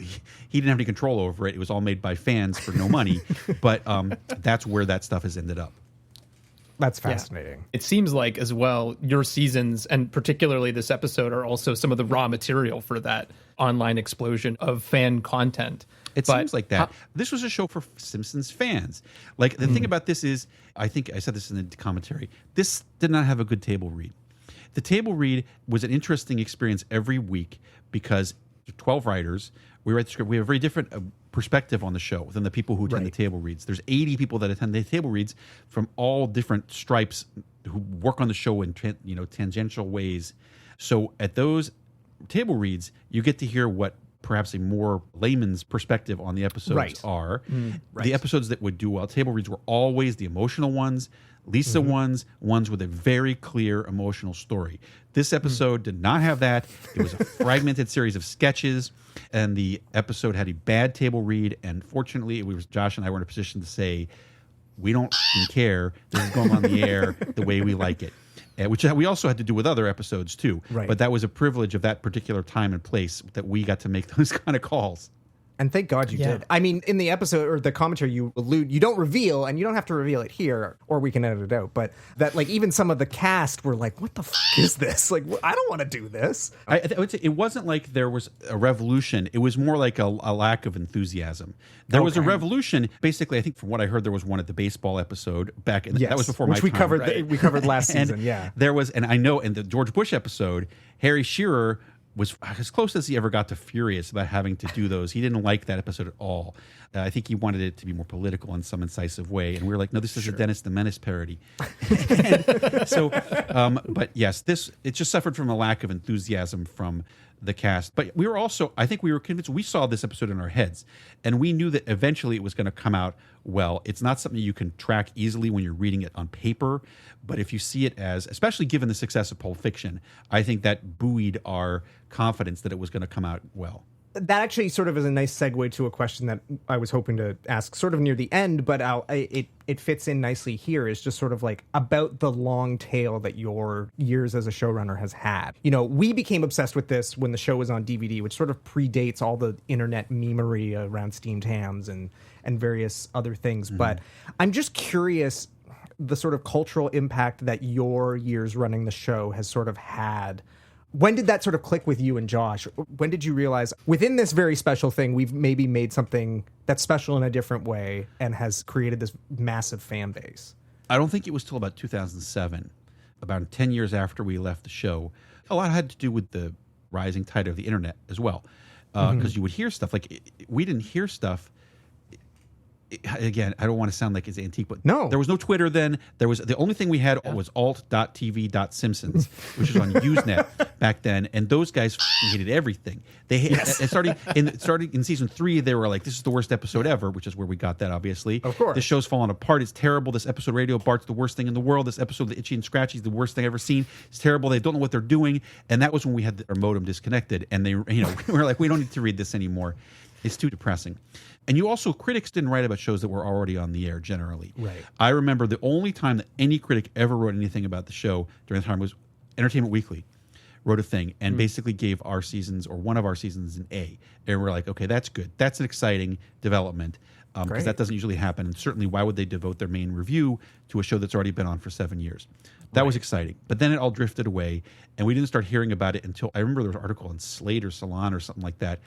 Speaker 4: he didn't have any control over it. It was all made by fans for no money. But that's where that stuff has ended up.
Speaker 2: That's fascinating.
Speaker 3: Yeah. It seems like, as well, your seasons, and particularly this episode, are also some of the raw material for that online explosion of fan content.
Speaker 4: It seems like that. This was a show for Simpsons fans. Like, the thing about this is, I think I said this in the commentary, this did not have a good table read. The table read was an interesting experience every week because 12 writers, we write the script, we have a very different perspective on the show than the people who attend the table reads. There's 80 people that attend the table reads from all different stripes who work on the show in tangential ways. So at those table reads, you get to hear what perhaps a more layman's perspective on the episodes are. The episodes that would do well, table reads, were always the emotional ones, Lisa ones with a very clear emotional story. This episode did not have that. It was a fragmented series of sketches, and the episode had a bad table read, and fortunately, Josh and I were in a position to say, we don't care. This is going on the air the way we like it. Which we also had to do with other episodes too.
Speaker 2: Right.
Speaker 4: But that was a privilege of that particular time and place that we got to make those kind of calls.
Speaker 2: And thank God you did. I mean, in the episode or the commentary, you don't reveal, and you don't have to reveal it here, or we can edit it out. But that, even some of the cast were like, "What the is this? I don't want to do this."
Speaker 4: I would say it wasn't like there was a revolution. It was more like a lack of enthusiasm. There was a revolution. Basically, I think from what I heard, there was one at the basable episode back in that was before my time.
Speaker 2: Which we covered. We covered last season. Yeah,
Speaker 4: there was, and I know in the George Bush episode, Harry Shearer was as close as he ever got to furious about having to do those. He didn't like that episode at all. I think he wanted it to be more political in some incisive way. And we were like, no, this is a Dennis the Menace parody. But yes, it just suffered from a lack of enthusiasm from the cast. But we were also, I think we were convinced, we saw this episode in our heads, and we knew that eventually it was going to come out well. It's not something you can track easily when you're reading it on paper, but if you see it as, especially given the success of Pulp Fiction, I think that buoyed our confidence that it was going to come out well.
Speaker 2: That actually sort of is a nice segue to a question that I was hoping to ask sort of near the end, but it fits in nicely here, is just sort of about the long tail that your years as a showrunner has had. We became obsessed with this when the show was on DVD, which sort of predates all the internet memery around steamed hams and various other things. But I'm just curious, the sort of cultural impact that your years running the show has sort of had. When did that sort of click with you and Josh? When did you realize within this very special thing, we've maybe made something that's special in a different way and has created this massive fan base?
Speaker 4: I don't think it was till about 2007, about 10 years after we left the show. A lot had to do with the rising tide of the internet as well, because you would hear stuff we didn't hear stuff again, I don't want to sound like it's antique, but
Speaker 2: No.
Speaker 4: there was no Twitter then. There was the only thing we had was alt.tv.simpsons, which was on Usenet back then, and those guys hated everything. They starting in season 3, they were like, "This is the worst episode ever," which is where we got that. Obviously,
Speaker 2: of course,
Speaker 4: the show's falling apart. It's terrible. This episode of Radio Bart's the worst thing in the world. This episode of the Itchy and Scratchy is the worst thing I've ever seen. It's terrible. They don't know what they're doing, and that was when we had our modem disconnected, and we were like, "We don't need to read this anymore. It's too depressing." And critics didn't write about shows that were already on the air generally.
Speaker 2: Right.
Speaker 4: I remember the only time that any critic ever wrote anything about the show during the time was Entertainment Weekly wrote a thing and basically gave our seasons or one of our seasons an A. And we're like, okay, that's good. That's an exciting development because that doesn't usually happen. And certainly, why would they devote their main review to a show that's already been on for 7 years? That was exciting. But then it all drifted away, and we didn't start hearing about it until I remember there was an article in Slate or Salon or something like that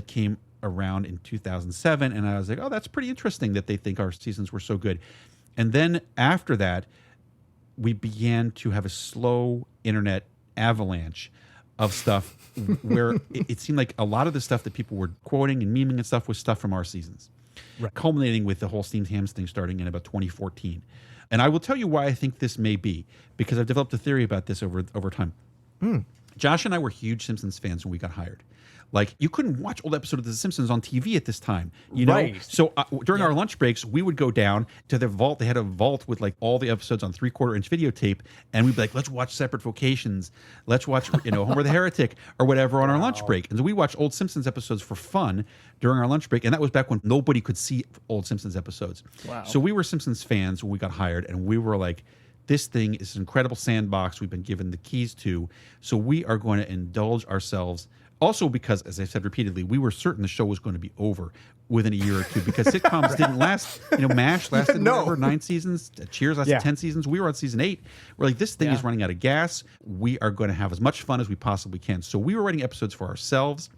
Speaker 4: came around in 2007, and I was like, oh, that's pretty interesting that they think our seasons were so good. And then after that, we began to have a slow internet avalanche of stuff where it seemed like a lot of the stuff that people were quoting and memeing and stuff was stuff from our seasons, culminating with the whole Steamed Hams thing starting in about 2014. And I will tell you why I think this may be, because I've developed a theory about this over time. Josh and I were huge Simpsons fans when we got hired. Like, you couldn't watch old episodes of The Simpsons on TV at this time, you know?
Speaker 2: Right.
Speaker 4: So during our lunch breaks, we would go down to the vault. They had a vault with, like, all the episodes on 3/4-inch videotape, and we'd be like, let's watch Separate Vocations. Let's watch, Homer the Heretic or whatever on our lunch break. And so we watched old Simpsons episodes for fun during our lunch break, and that was back when nobody could see old Simpsons episodes. Wow. So we were Simpsons fans when we got hired, and we were like, this thing is an incredible sandbox we've been given the keys to, so we are going to indulge ourselves. Also because, as I've said repeatedly, we were certain the show was going to be over within a year or two because sitcoms didn't last. MASH lasted 9 seasons. Cheers lasted 10 seasons. We were on season 8. We're like, this thing is running out of gas. We are going to have as much fun as we possibly can. So we were writing episodes for ourselves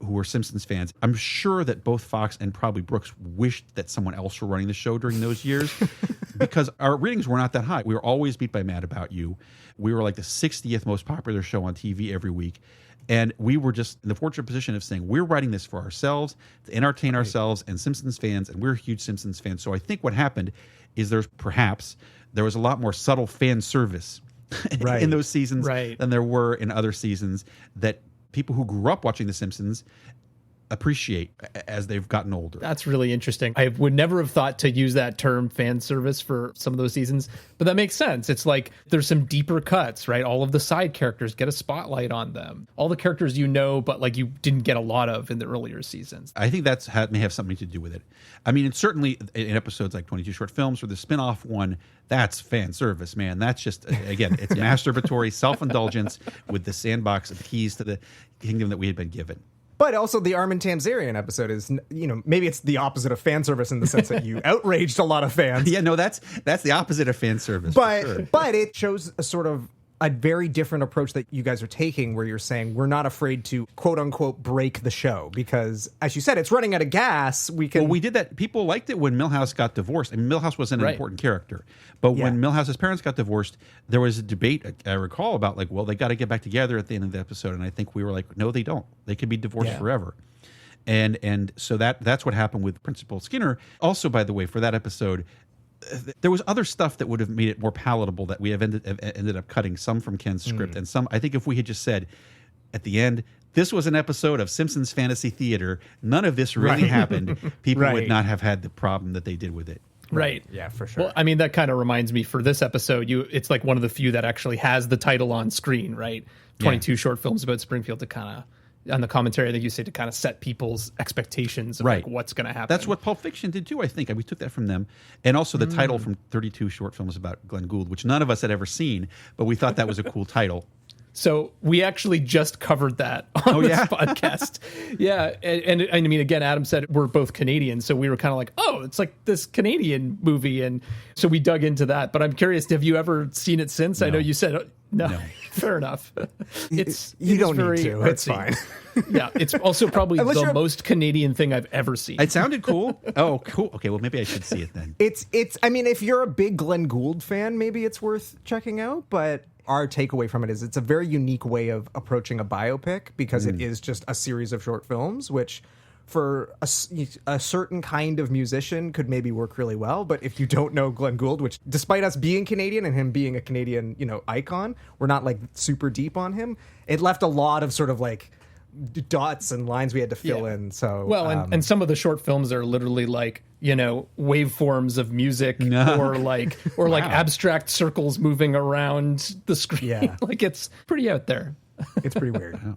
Speaker 4: who were Simpsons fans. I'm sure that both Fox and probably Brooks wished that someone else were running the show during those years because our ratings were not that high. We were always beat by Mad About You. We were like the 60th most popular show on TV every week. And we were just in the fortunate position of saying, we're writing this for ourselves, to entertain ourselves and Simpsons fans, and we're huge Simpsons fans. So I think what happened is there was a lot more subtle fan service in those seasons than there were in other seasons that people who grew up watching The Simpsons appreciate as they've gotten older.
Speaker 3: That's really interesting. I would never have thought to use that term fan service for some of those seasons, but that makes sense. It's like there's some deeper cuts, right? All of the side characters get a spotlight on them. All the characters but like you didn't get a lot of in the earlier seasons.
Speaker 4: I think may have something to do with it. I mean, it's certainly in episodes like 22 Short Films or the spinoff one, that's fan service, man. That's just, again, it's masturbatory self-indulgence with the sandbox of the keys to the kingdom that we had been given.
Speaker 2: But also the Armin Tamzarian episode is, maybe it's the opposite of fan service in the sense that you outraged a lot of fans.
Speaker 4: Yeah, no, that's the opposite of fan service.
Speaker 2: But it shows a sort of a very different approach that you guys are taking where you're saying we're not afraid to quote unquote break the show because, as you said, it's running out of gas. We
Speaker 4: did that. People liked it when Milhouse got divorced. I mean, Milhouse wasn't an important character. But when Milhouse's parents got divorced, there was a debate, I recall, about like, well, they got to get back together at the end of the episode. And I think we were like, no, they don't. They could be divorced forever. And so that's what happened with Principal Skinner. Also, by the way, for that episode, there was other stuff that would have made it more palatable that we have ended up cutting, some from Ken's script and some, I think if we had just said at the end, this was an episode of Simpsons Fantasy Theater, none of this really happened, people would not have had the problem that they did with it.
Speaker 3: Right.
Speaker 2: Yeah, for sure.
Speaker 3: Well, I mean, that kind of reminds me for this episode, it's like one of the few that actually has the title on screen, right? 22 short films about Springfield to kind of, on the commentary, I think you say to kind of set people's expectations of like what's going to happen.
Speaker 4: That's what Pulp Fiction did too, I think. We took that from them. And also the title from 32 short films about Glenn Gould, which none of us had ever seen, but we thought that was a cool title.
Speaker 3: So we actually just covered that on this podcast. Yeah. And I mean, again, Adam said we're both Canadian. So we were kind of like, oh, it's like this Canadian movie. And so we dug into that. But I'm curious, have you ever seen it since? No. I know you said no. Fair enough.
Speaker 2: You don't need to. It's fine.
Speaker 3: Yeah. It's also probably the most Canadian thing I've ever seen.
Speaker 4: It sounded cool. Oh, cool. Okay. Well, maybe I should see it then.
Speaker 2: I mean, if you're a big Glenn Gould fan, maybe it's worth checking out. But our takeaway from it is it's a very unique way of approaching a biopic because it is just a series of short films, which for a certain kind of musician could maybe work really well. But if you don't know Glenn Gould, which despite us being Canadian and him being a Canadian, icon, we're not like super deep on him. It left a lot of sort of like dots and lines we had to fill in. So
Speaker 3: and some of the short films are literally like, waveforms of music or like abstract circles moving around the screen.
Speaker 2: Yeah.
Speaker 3: Like it's pretty out there.
Speaker 2: It's pretty weird.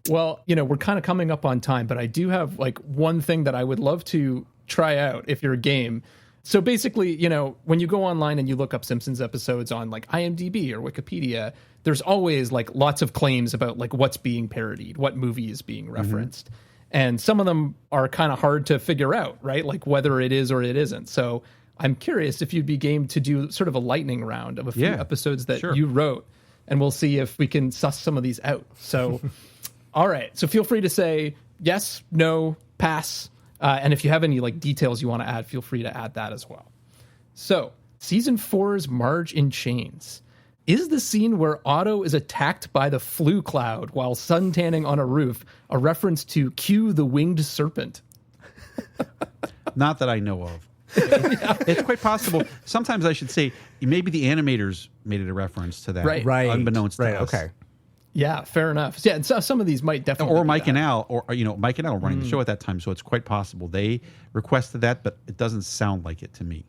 Speaker 3: Well, we're kind of coming up on time, but I do have like one thing that I would love to try out if you're a game. So basically, when you go online and you look up Simpsons episodes on like IMDb or Wikipedia, there's always like lots of claims about like what's being parodied, what movie is being referenced. And some of them are kind of hard to figure out, right? Like whether it is or it isn't. So I'm curious if you'd be game to do sort of a lightning round of a few episodes that you wrote, and we'll see if we can suss some of these out. So, all right. So feel free to say yes, no, pass. And if you have any like details you want to add, feel free to add that as well. So season 4's Marge in Chains. Is the scene where Otto is attacked by the flu cloud while suntanning on a roof a reference to Q the Winged Serpent?
Speaker 4: Not that I know of. It's quite possible. Sometimes I should say maybe the animators made it a reference to that,
Speaker 2: right,
Speaker 4: unbeknownst to us.
Speaker 2: Okay.
Speaker 3: Yeah, fair enough. Yeah, and so some of these might definitely
Speaker 4: or Mike and Al, or Mike and Al were running the show at that time, so it's quite possible they requested that, but it doesn't sound like it to me.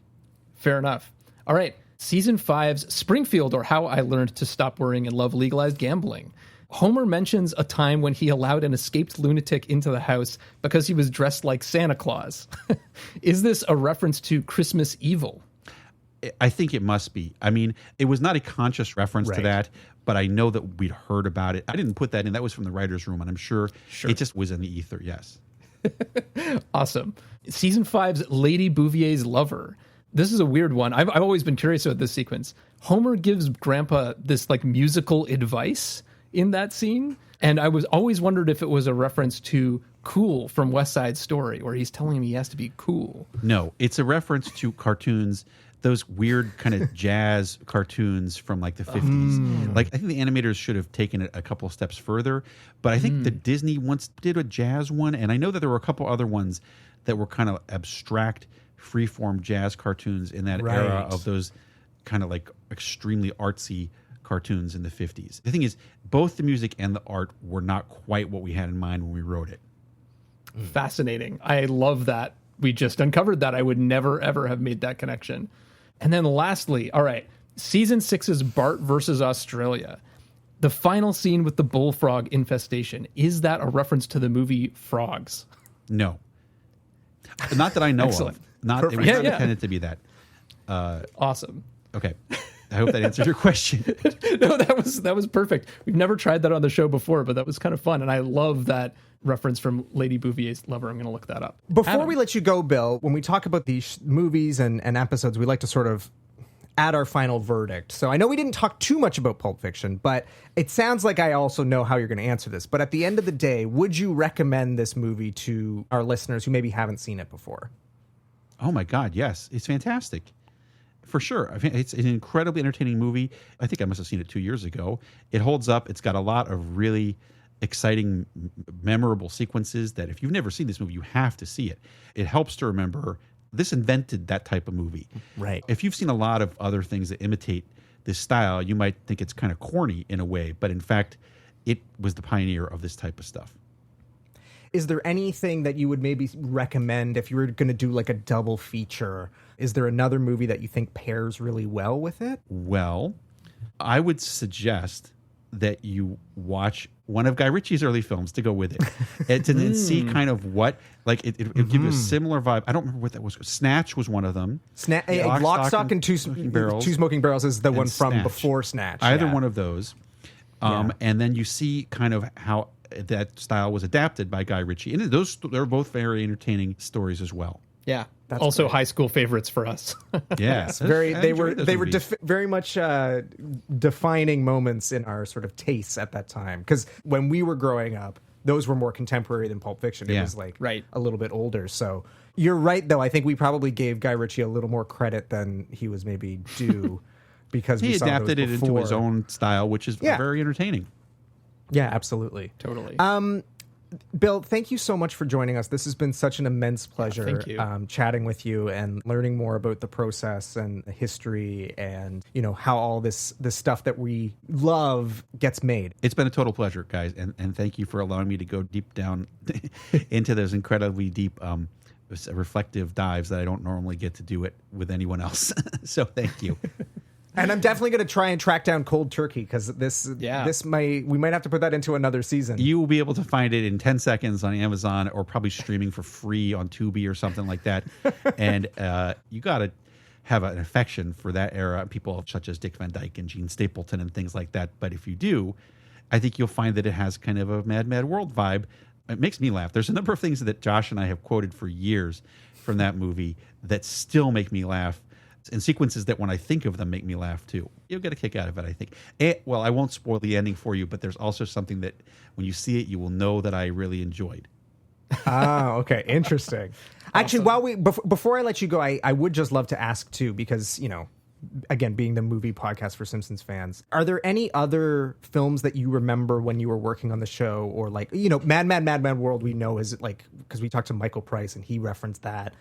Speaker 3: Fair enough. All right. Season 5's Springfield, or How I Learned to Stop Worrying and Love Legalized Gambling. Homer mentions a time when he allowed an escaped lunatic into the house because he was dressed like Santa Claus. Is this a reference to Christmas Evil?
Speaker 4: I think it must be. I mean, it was not a conscious reference to that, but I know that we'd heard about it. I didn't put that in. That was from the writer's room, and I'm sure it just was in the ether, yes.
Speaker 3: Awesome. Season 5's Lady Bouvier's Lover. This is a weird one. I've always been curious about this sequence. Homer gives Grandpa this like musical advice in that scene, and I was always wondered if it was a reference to Cool from West Side Story, where he's telling him he has to be cool.
Speaker 4: No, it's a reference to cartoons, those weird kind of jazz cartoons from like the 50s. Like I think the animators should have taken it a couple of steps further, but I think the Disney once did a jazz one, and I know that there were a couple other ones that were kind of abstract freeform jazz cartoons in that era of those kind of like extremely artsy cartoons in the 50s. The thing is, both the music and the art were not quite what we had in mind when we wrote it.
Speaker 3: Fascinating. I love that. We just uncovered that. I would never, ever have made that connection. And then lastly, all right, season 6's Bart versus Australia. The final scene with the bullfrog infestation. Is that a reference to the movie Frogs?
Speaker 4: No. Not that I know of. It was not intended to be that.
Speaker 3: Awesome.
Speaker 4: Okay. I hope that answered your question.
Speaker 3: No, that was perfect. We've never tried that on the show before, but that was kind of fun. And I love that reference from Lady Bouvier's Lover. I'm going to look that up.
Speaker 2: Before we let you go, Bill, when we talk about these movies and episodes, we like to sort of add our final verdict. So I know we didn't talk too much about Pulp Fiction, but it sounds like I also know how you're going to answer this. But at the end of the day, would you recommend this movie to our listeners who maybe haven't seen it before?
Speaker 4: Oh my God, yes. It's fantastic. For sure. I mean, it's an incredibly entertaining movie. I think I must have seen it 2 years ago. It holds up. It's got a lot of really exciting, memorable sequences that if you've never seen this movie, you have to see it. It helps to remember this invented that type of movie.
Speaker 2: Right.
Speaker 4: If you've seen a lot of other things that imitate this style, you might think it's kind of corny in a way, but in fact, it was the pioneer of this type of stuff.
Speaker 2: Is there anything that you would maybe recommend if you were going to do like a double feature? Is there another movie that you think pairs really well with it?
Speaker 4: Well, I would suggest that you watch one of Guy Ritchie's early films to go with it, and to then see kind of what, like, it'll give you a similar vibe. I don't remember what that was. Snatch was one of them.
Speaker 2: Lock, Stock, and Two Smoking Barrels is the one from
Speaker 4: Snatch.
Speaker 2: Before Snatch.
Speaker 4: Either one of those. And then you see kind of how that style was adapted by Guy Ritchie. And they're both very entertaining stories as well.
Speaker 3: Yeah.
Speaker 2: That's
Speaker 3: also
Speaker 2: great.
Speaker 3: High school favorites for us.
Speaker 4: Yeah.
Speaker 2: They were very much defining moments in our sort of tastes at that time. Because when we were growing up, those were more contemporary than Pulp Fiction. It was like a little bit older. So you're right, though. I think we probably gave Guy Ritchie a little more credit than he was maybe due because
Speaker 4: he adapted it into his own style, which is very entertaining.
Speaker 2: Yeah, absolutely.
Speaker 3: Totally.
Speaker 2: Bill, thank you so much for joining us. This has been such an immense pleasure
Speaker 3: thank you.
Speaker 2: Chatting with you and learning more about the process and the history and, you know, how all this stuff that we love gets made.
Speaker 4: It's been a total pleasure, guys, and thank you for allowing me to go deep down into those incredibly deep reflective dives that I don't normally get to do it with anyone else. So thank you.
Speaker 2: And I'm definitely going to try and track down Cold Turkey because we might have to put that into another season.
Speaker 4: You will be able to find it in 10 seconds on Amazon or probably streaming for free on Tubi or something like that. And you got to have an affection for that era, people such as Dick Van Dyke and Gene Stapleton and things like that. But if you do, I think you'll find that it has kind of a Mad, Mad World vibe. It makes me laugh. There's a number of things that Josh and I have quoted for years from that movie that still make me laugh. And sequences that when I think of them make me laugh too. You'll get a kick out of it, I think. Well, I won't spoil the ending for you, but there's also something that when you see it, you will know that I really enjoyed.
Speaker 2: Ah, okay. Interesting. Actually, before I let you go, I would just love to ask too, because, you know, again, being the movie podcast for Simpsons fans, are there any other films that you remember when you were working on the show, or like, you know, Mad World we know is like, because we talked to Michael Price and he referenced that.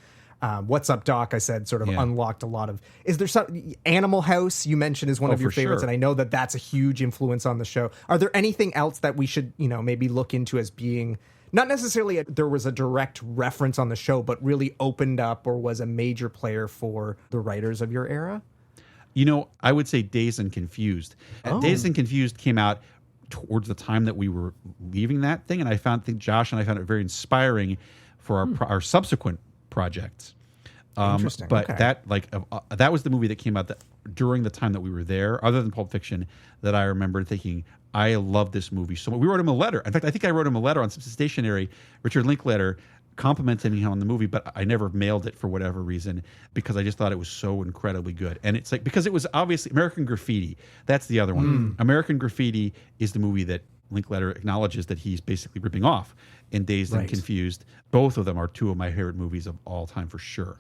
Speaker 2: What's Up, Doc? I said sort of unlocked a lot of. Is there some Animal House you mentioned is one of your favorites, and I know that that's a huge influence on the show. Are there anything else that we should, you know, maybe look into as being not necessarily there was a direct reference on the show, but really opened up or was a major player for the writers of your era?
Speaker 4: You know, I would say Dazed and Confused. Dazed and Confused came out towards the time that we were leaving that thing, and I think Josh and I found it very inspiring for our subsequent projects.
Speaker 2: Interesting.
Speaker 4: But that was the movie that came out during the time that we were there, other than Pulp Fiction, that I remember thinking, I love this movie so much. We wrote him a letter. In fact, I think I wrote him a letter on Simpsons Stationery, Richard Linklater, complimenting him on the movie, but I never mailed it for whatever reason because I just thought it was so incredibly good. And it's like, because it was obviously American Graffiti. That's the other one. American Graffiti is the movie that Linklater acknowledges that he's basically ripping off in Dazed and Confused. Both of them are two of my favorite movies of all time for sure.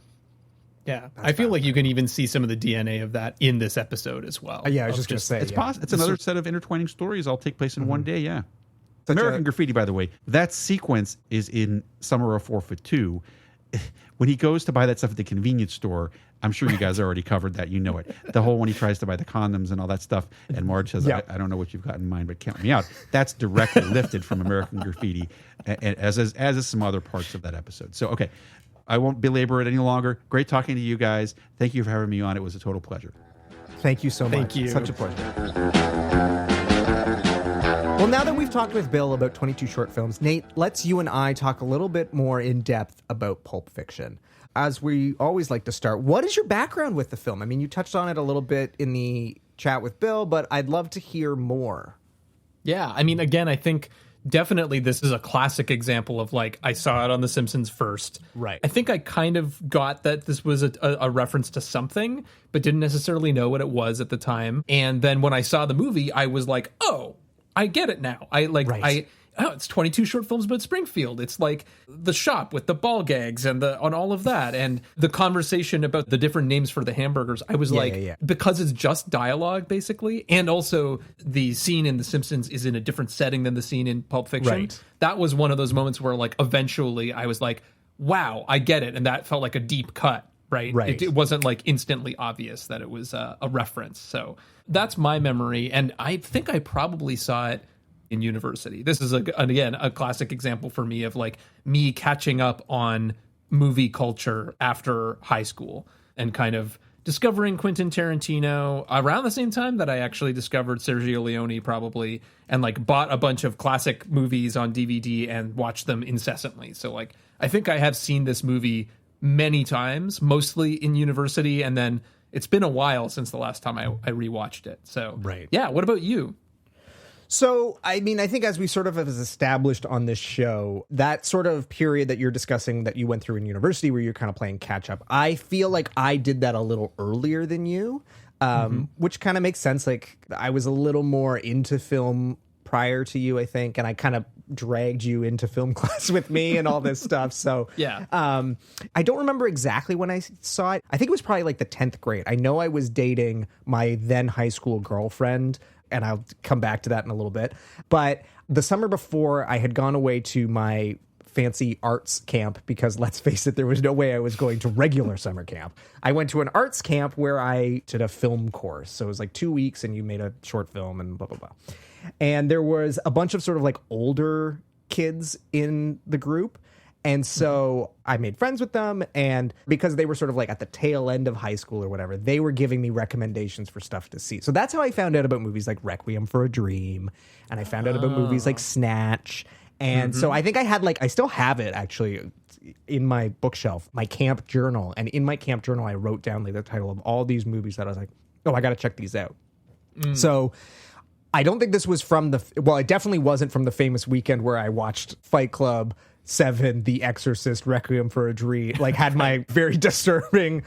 Speaker 3: Yeah, I feel like you can even see some of the DNA of that in this episode as well.
Speaker 2: Yeah, I was just going to say.
Speaker 4: It's possible. It's another set of intertwining stories all take place in one day, yeah. American Graffiti, by the way, that sequence is in Summer of 4 Foot 2. When he goes to buy that stuff at the convenience store, I'm sure you guys already covered that. You know it. The whole when he tries to buy the condoms and all that stuff, and Marge says, I don't know what you've got in mind, but count me out. That's directly lifted from American Graffiti, and as is some other parts of that episode. So, okay, I won't belabor it any longer. Great talking to you guys. Thank you for having me on. It was a total pleasure.
Speaker 2: Thank you so much.
Speaker 3: Thank you.
Speaker 2: Such a pleasure. Well, now that we've talked with Bill about 22 short films, Nate, let's you and I talk a little bit more in depth about Pulp Fiction. As we always like to start, what is your background with the film? I mean, you touched on it a little bit in the chat with Bill, but I'd love to hear more.
Speaker 3: Yeah, I mean, again, I think definitely this is a classic example of like, I saw it on The Simpsons first.
Speaker 2: Right.
Speaker 3: I think I kind of got that this was a reference to something, but didn't necessarily know what it was at the time. And then when I saw the movie, I was like, oh, I get it now. It's 22 short films about Springfield. It's like the shop with the ball gags and on all of that. And the conversation about the different names for the hamburgers. I was because it's just dialogue, basically. And also the scene in The Simpsons is in a different setting than the scene in Pulp Fiction.
Speaker 2: Right.
Speaker 3: That was one of those moments where like eventually I was like, wow, I get it. And that felt like a deep cut. Right. It wasn't like instantly obvious that it was a reference. So that's my memory. And I think I probably saw it in university. This is again a classic example for me of like me catching up on movie culture after high school and kind of discovering Quentin Tarantino around the same time that I actually discovered Sergio Leone probably, and like bought a bunch of classic movies on DVD and watched them incessantly. So like I think I have seen this movie many times, mostly in university, and then it's been a while since the last time I rewatched it. So yeah, what about you?
Speaker 2: So, I mean, I think as we sort of have established on this show, that sort of period that you're discussing that you went through in university where you're kind of playing catch up, I feel like I did that a little earlier than you, which kind of makes sense. Like I was a little more into film prior to you, I think, and I kind of dragged you into film class with me and all this stuff. So
Speaker 3: yeah,
Speaker 2: I don't remember exactly when I saw it. I think it was probably like the 10th grade. I know I was dating my then high school girlfriend and I'll come back to that in a little bit. But the summer before, I had gone away to my fancy arts camp because, let's face it, there was no way I was going to regular summer camp. I went to an arts camp where I did a film course. So it was like 2 weeks and you made a short film and blah, blah, blah. And there was a bunch of sort of like older kids in the group. And so I made friends with them, and because they were sort of like at the tail end of high school or whatever, they were giving me recommendations for stuff to see. So that's how I found out about movies like Requiem for a Dream, and I found out about movies like Snatch. And so I think I still have it actually in my bookshelf, my camp journal. And in my camp journal, I wrote down like the title of all these movies that I was like, oh, I got to check these out. So I don't think this was from it definitely wasn't from the famous weekend where I watched Fight Club, Seven, The Exorcist, Requiem for a Dream, like had my very disturbing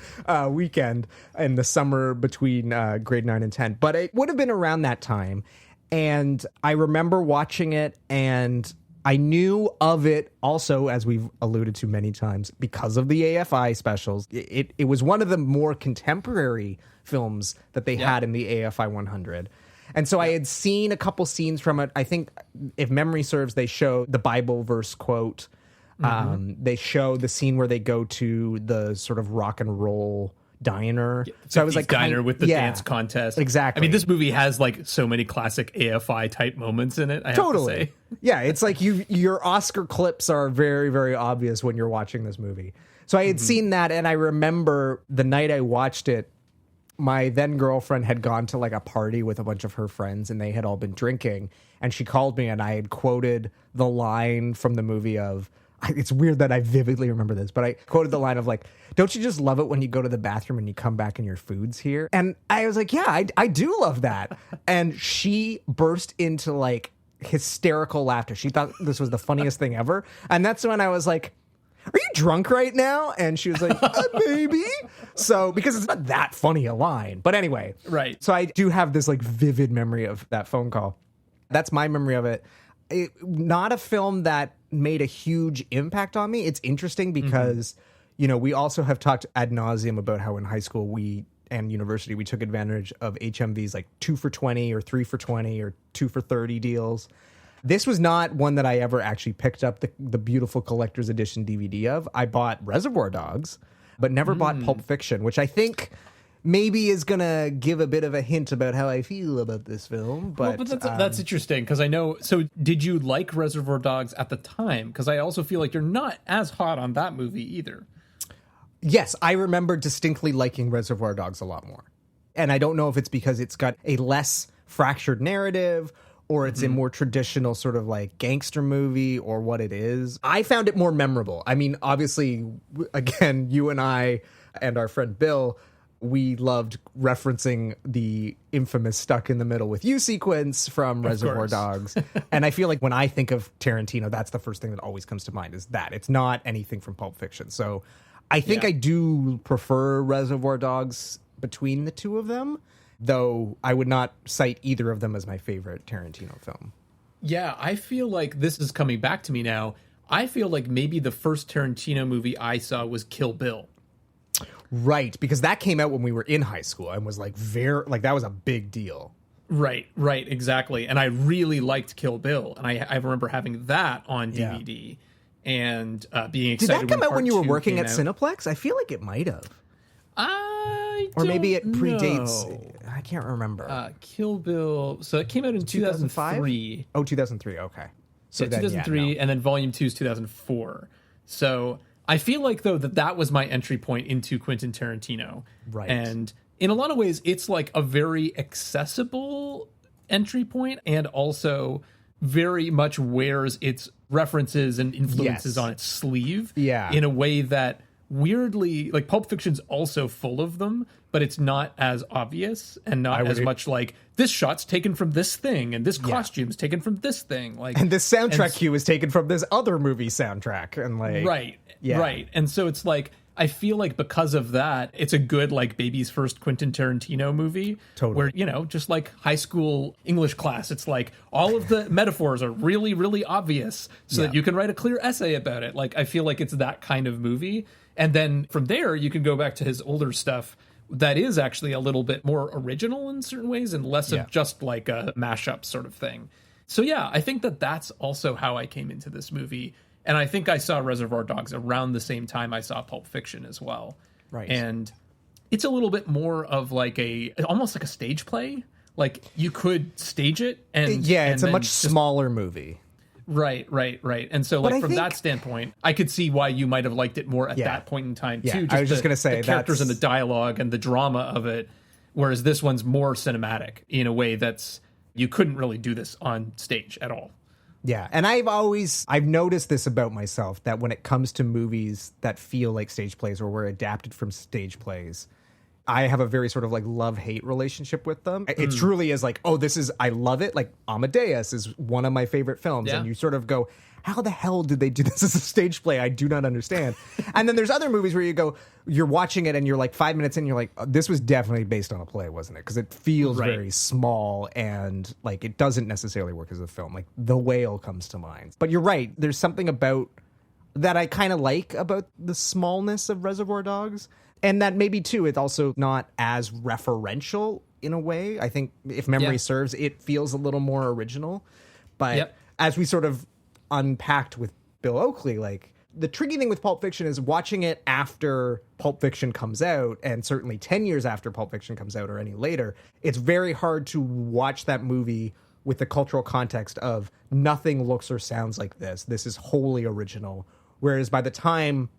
Speaker 2: weekend in the summer between grade 9 and 10. But it would have been around that time. And I remember watching it, and I knew of it also, as we've alluded to many times, because of the AFI specials. It was one of the more contemporary films that they had in the AFI 100. And so I had seen a couple scenes from it. I think, if memory serves, they show the Bible verse quote. They show the scene where they go to the sort of rock and roll diner. So I was like,
Speaker 3: diner with the dance contest.
Speaker 2: Exactly.
Speaker 3: I mean, this movie has like so many classic AFI type moments in it. I have to say.
Speaker 2: Yeah, it's like your Oscar clips are very, very obvious when you're watching this movie. So I had seen that, and I remember the night I watched it, my then girlfriend had gone to like a party with a bunch of her friends, and they had all been drinking, and she called me, and I had quoted the line from the movie of, it's weird that I vividly remember this, but I quoted the line of like, don't you just love it when you go to the bathroom and you come back and your food's here? And I was like, yeah, I do love that. And she burst into like hysterical laughter. She thought this was the funniest thing ever. And that's when I was like, are you drunk right now? And she was like, maybe. So, because it's not that funny a line. But anyway.
Speaker 3: Right.
Speaker 2: So I do have this like vivid memory of that phone call. That's my memory of it. Not a film that made a huge impact on me. It's interesting because, you know, we also have talked ad nauseum about how in high school and university, we took advantage of HMV's like 2 for $20 or 3 for $20 or 2 for $30 deals. This was not one that I ever actually picked up the beautiful collector's edition DVD of. I bought Reservoir Dogs, but never bought Pulp Fiction, which I think maybe is going to give a bit of a hint about how I feel about this film. But,
Speaker 3: that's interesting, because I know... So did you like Reservoir Dogs at the time? Because I also feel like you're not as hot on that movie either.
Speaker 2: Yes, I remember distinctly liking Reservoir Dogs a lot more. And I don't know if it's because it's got a less fractured narrative, or it's a more traditional sort of like gangster movie, or what it is. I found it more memorable. I mean, obviously, again, you and I and our friend Bill, we loved referencing the infamous stuck in the middle with you sequence from Reservoir Dogs. And I feel like when I think of Tarantino, that's the first thing that always comes to mind, is that. It's not anything from Pulp Fiction. So I think I do prefer Reservoir Dogs between the two of them, though I would not cite either of them as my favorite Tarantino film.
Speaker 3: Yeah, I feel like this is coming back to me now. I feel like maybe the first Tarantino movie I saw was Kill Bill.
Speaker 2: Right, because that came out when we were in high school and was like that was a big deal.
Speaker 3: Right, exactly. And I really liked Kill Bill, and I remember having that on DVD and being excited.
Speaker 2: Did that come out when you were working at Cineplex? I feel like it might have. Or maybe it predates. I can't remember.
Speaker 3: Kill Bill. So it came out in 2003.
Speaker 2: Oh, 2003. Okay.
Speaker 3: So 2003, and then Volume 2 is 2004. So I feel like, though, that was my entry point into Quentin Tarantino.
Speaker 2: Right.
Speaker 3: And in a lot of ways, it's like a very accessible entry point, and also very much wears its references and influences on its sleeve.
Speaker 2: Yeah.
Speaker 3: In a way that weirdly, like, Pulp Fiction's also full of them, but it's not as obvious, and not as much like, this shot's taken from this thing, and this costume's taken from this thing, like,
Speaker 2: and this soundtrack cue is taken from this other movie soundtrack, and like,
Speaker 3: right. And so it's like, I feel like because of that, it's a good, like, baby's first Quentin Tarantino movie.
Speaker 2: Totally.
Speaker 3: Where, you know, just like high school English class, it's like all of the metaphors are really, really obvious, so that you can write a clear essay about it. Like, I feel like it's that kind of movie. And then from there, you can go back to his older stuff, that is actually a little bit more original in certain ways and less of just like a mashup sort of thing. So yeah, I think that that's also how I came into this movie. And I think I saw Reservoir Dogs around the same time I saw Pulp Fiction as well.
Speaker 2: Right.
Speaker 3: And it's a little bit more of like almost like a stage play. Like you could stage it and
Speaker 2: it's a much smaller movie.
Speaker 3: Right. And so like from that standpoint, I could see why you might have liked it more at that point in time too.
Speaker 2: I was just going to say
Speaker 3: the characters and the dialogue and the drama of it, whereas this one's more cinematic in a way that's you couldn't really do this on stage at all.
Speaker 2: Yeah, and I've noticed this about myself, that when it comes to movies that feel like stage plays or were adapted from stage plays, I have a very sort of like love-hate relationship with them. It truly is like, I love it. Like Amadeus is one of my favorite films. Yeah. And you sort of go, how the hell did they do this as a stage play? I do not understand. And then there's other movies where you're watching it and you're like 5 minutes in, you're like, this was definitely based on a play, wasn't it? Because it feels very small and like it doesn't necessarily work as a film. Like The Whale comes to mind. But you're right. There's something about that I kind of like about the smallness of Reservoir Dogs. And that maybe, too, it's also not as referential in a way. I think if memory serves, it feels a little more original. But as we sort of unpacked with Bill Oakley, like the tricky thing with Pulp Fiction is watching it after Pulp Fiction comes out, and certainly 10 years after Pulp Fiction comes out or any later, it's very hard to watch that movie with the cultural context of nothing looks or sounds like this. This is wholly original. Whereas by the time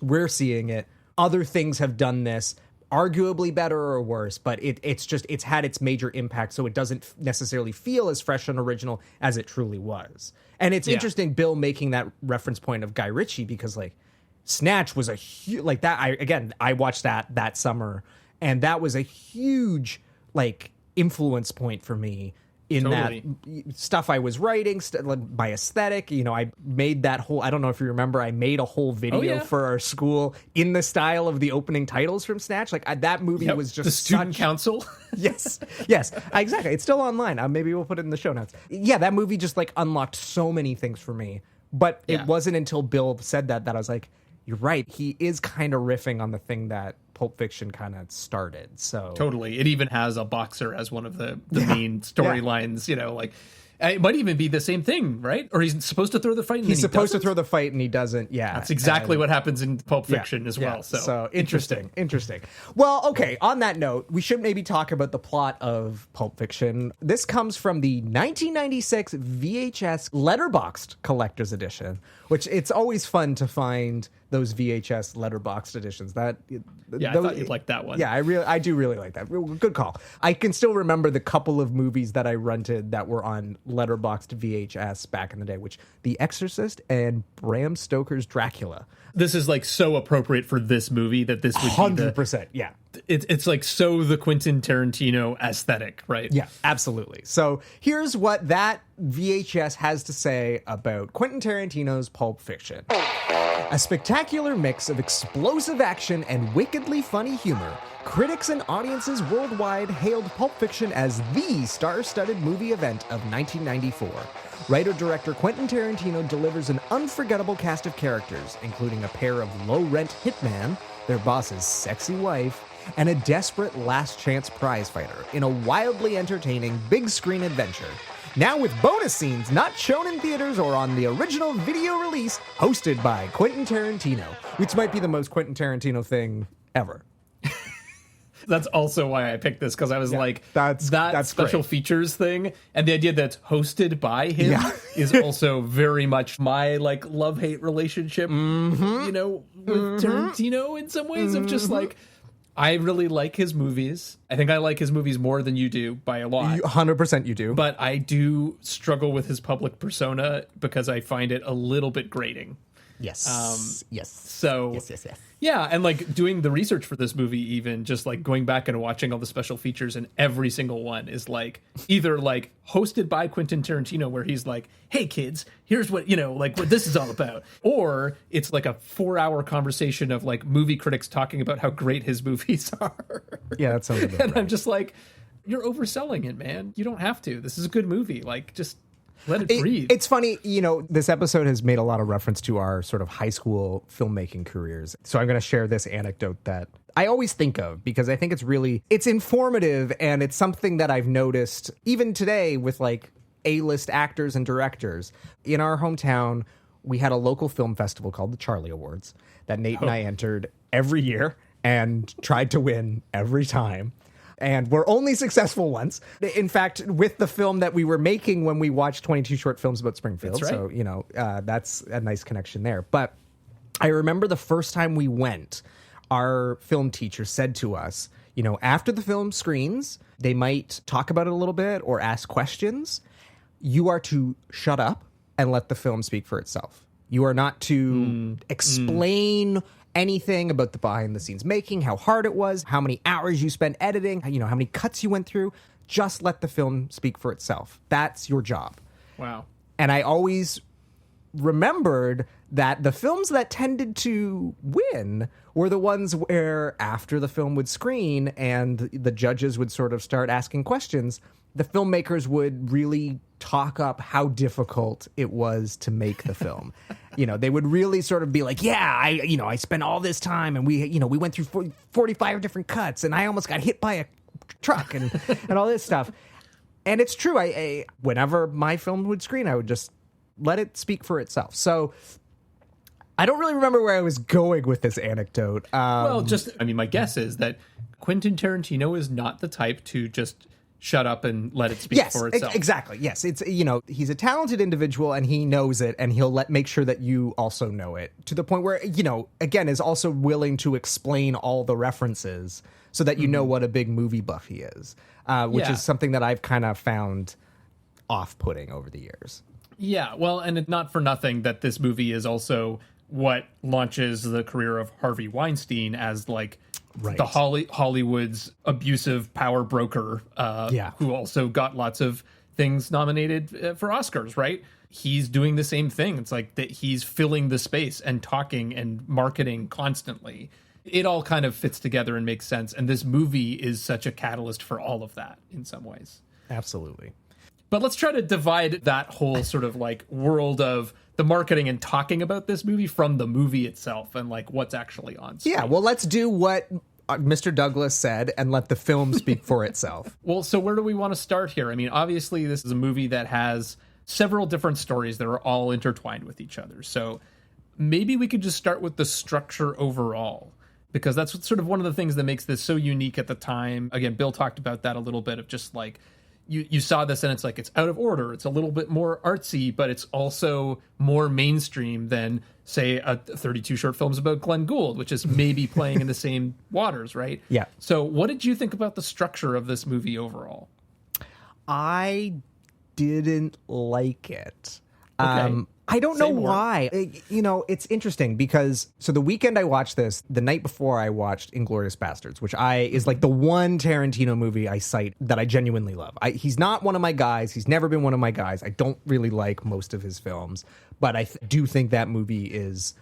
Speaker 2: we're seeing it, other things have done this, arguably better or worse, but it's had its major impact, so it doesn't necessarily feel as fresh and original as it truly was. And it's interesting, Bill making that reference point of Guy Ritchie, because like Snatch was a huge, like that. I watched that summer, and that was a huge like influence point for me in that stuff I was writing, my aesthetic. You know, I made that whole, I don't know if you remember, I made a whole video for our school in the style of the opening titles from Snatch. Like that movie was just
Speaker 3: the student council.
Speaker 2: yes, exactly. It's still online. Maybe we'll put it in the show notes. Yeah, that movie just like unlocked so many things for me. But it wasn't until Bill said that I was like, you're right. He is kind of riffing on the thing that Pulp Fiction kind of started. So
Speaker 3: totally. It even has a boxer as one of the main storylines, you know, like it might even be the same thing, right? Or he's supposed to throw the fight and
Speaker 2: he's supposed to throw the fight and he doesn't. Yeah.
Speaker 3: That's exactly what happens in Pulp Fiction as well.
Speaker 2: So interesting. Well, okay, on that note, we should maybe talk about the plot of Pulp Fiction. This comes from the 1996 VHS letterboxed collector's edition, which it's always fun to find those VHS letterboxed editions. I thought you'd like that one. Yeah, I do really like that. Good call. I can still remember the couple of movies that I rented that were on letterboxed VHS back in the day, which The Exorcist and Bram Stoker's Dracula.
Speaker 3: This is like so appropriate for this movie that this would
Speaker 2: 100%. Yeah.
Speaker 3: It's like so the Quentin Tarantino aesthetic, right?
Speaker 2: Yeah, absolutely. So here's what that VHS has to say about Quentin Tarantino's Pulp Fiction. A spectacular mix of explosive action and wickedly funny humor, critics and audiences worldwide hailed Pulp Fiction as the star-studded movie event of 1994. Writer-director Quentin Tarantino delivers an unforgettable cast of characters, including a pair of low-rent hitmen, their boss's sexy wife, and a desperate last-chance prize-fighter in a wildly entertaining big-screen adventure. Now with bonus scenes not shown in theaters or on the original video release, hosted by Quentin Tarantino, which might be the most Quentin Tarantino thing ever.
Speaker 3: That's also why I picked this, because I was like, that's special
Speaker 2: great.
Speaker 3: Features thing, and the idea that's hosted by him is also very much my like love-hate relationship, you know, with Tarantino in some ways of just like, I really like his movies. I think I like his movies more than you do by a lot.
Speaker 2: 100% you do.
Speaker 3: But I do struggle with his public persona because I find it a little bit grating.
Speaker 2: Yes. Yes.
Speaker 3: So
Speaker 2: yes.
Speaker 3: Yeah, and like doing the research for this movie, even just like going back and watching all the special features, and every single one is like either like hosted by Quentin Tarantino, where he's like, "Hey kids, here's what, you know, like what this is all about," or it's like a 4-hour conversation of like movie critics talking about how great his movies are.
Speaker 2: Yeah, that sounds about
Speaker 3: and
Speaker 2: right.
Speaker 3: I'm just like, you're overselling it, man. You don't have to. This is a good movie. Like, just let it breathe.
Speaker 2: It's funny, you know, this episode has made a lot of reference to our sort of high school filmmaking careers. So I'm going to share this anecdote that I always think of, because I think it's informative, and it's something that I've noticed even today with like A-list actors and directors. In our hometown, we had a local film festival called the Charlie Awards that Nate and I entered every year and tried to win every time. And we're only successful once. In fact, with the film that we were making when we watched 22 short films about Springfield.
Speaker 3: That's right.
Speaker 2: So, you know, that's a nice connection there. But I remember the first time we went, our film teacher said to us, you know, after the film screens, they might talk about it a little bit or ask questions. You are to shut up and let the film speak for itself. You are not to explain anything about the behind the scenes making, how hard it was, how many hours you spent editing, you know, how many cuts you went through. Just let the film speak for itself. That's your job.
Speaker 3: Wow.
Speaker 2: And I always remembered that the films that tended to win were the ones where after the film would screen and the judges would sort of start asking questions, the filmmakers would really talk up how difficult it was to make the film. You know, they would really sort of be like, yeah, I spent all this time and we went through 45 different cuts and I almost got hit by a truck and all this stuff. And it's true. I whenever my film would screen, I would just let it speak for itself. So I don't really remember where I was going with this anecdote.
Speaker 3: My guess is that Quentin Tarantino is not the type to just shut up and let it speak for itself.
Speaker 2: Exactly. Yes. It's, you know, he's a talented individual and he knows it, and he'll make sure that you also know it, to the point where, you know, again, is also willing to explain all the references so that you know what a big movie buff he is, which is something that I've kind of found off-putting over the years. Yeah.
Speaker 3: Well, and it's not for nothing that this movie is also what launches the career of Harvey Weinstein as like the Hollywood's abusive power broker, who also got lots of things nominated for Oscars, right? He's doing the same thing. It's like that he's filling the space and talking and marketing constantly. It all kind of fits together and makes sense. And this movie is such a catalyst for all of that in some ways.
Speaker 2: Absolutely.
Speaker 3: But let's try to divide that whole sort of like world of the marketing and talking about this movie from the movie itself and like what's actually on screen.
Speaker 2: Yeah, well, let's do what Mr. Douglas said and let the film speak for itself.
Speaker 3: Well, so where do we want to start here? I mean, obviously, this is a movie that has several different stories that are all intertwined with each other. So maybe we could just start with the structure overall, because that's sort of one of the things that makes this so unique at the time. Again, Bill talked about that a little bit, of just like, you saw this and it's like, it's out of order. It's a little bit more artsy, but it's also more mainstream than, say, a 32 short films about Glenn Gould, which is maybe playing in the same waters, right?
Speaker 2: Yeah.
Speaker 3: So what did you think about the structure of this movie overall?
Speaker 2: I didn't like it.
Speaker 3: Okay.
Speaker 2: I don't know why. You know, it's interesting because, so the weekend I watched this, the night before I watched Inglourious Bastards, which is like the one Tarantino movie I cite that I genuinely love. He's not one of my guys. He's never been one of my guys. I don't really like most of his films, but I do think that movie is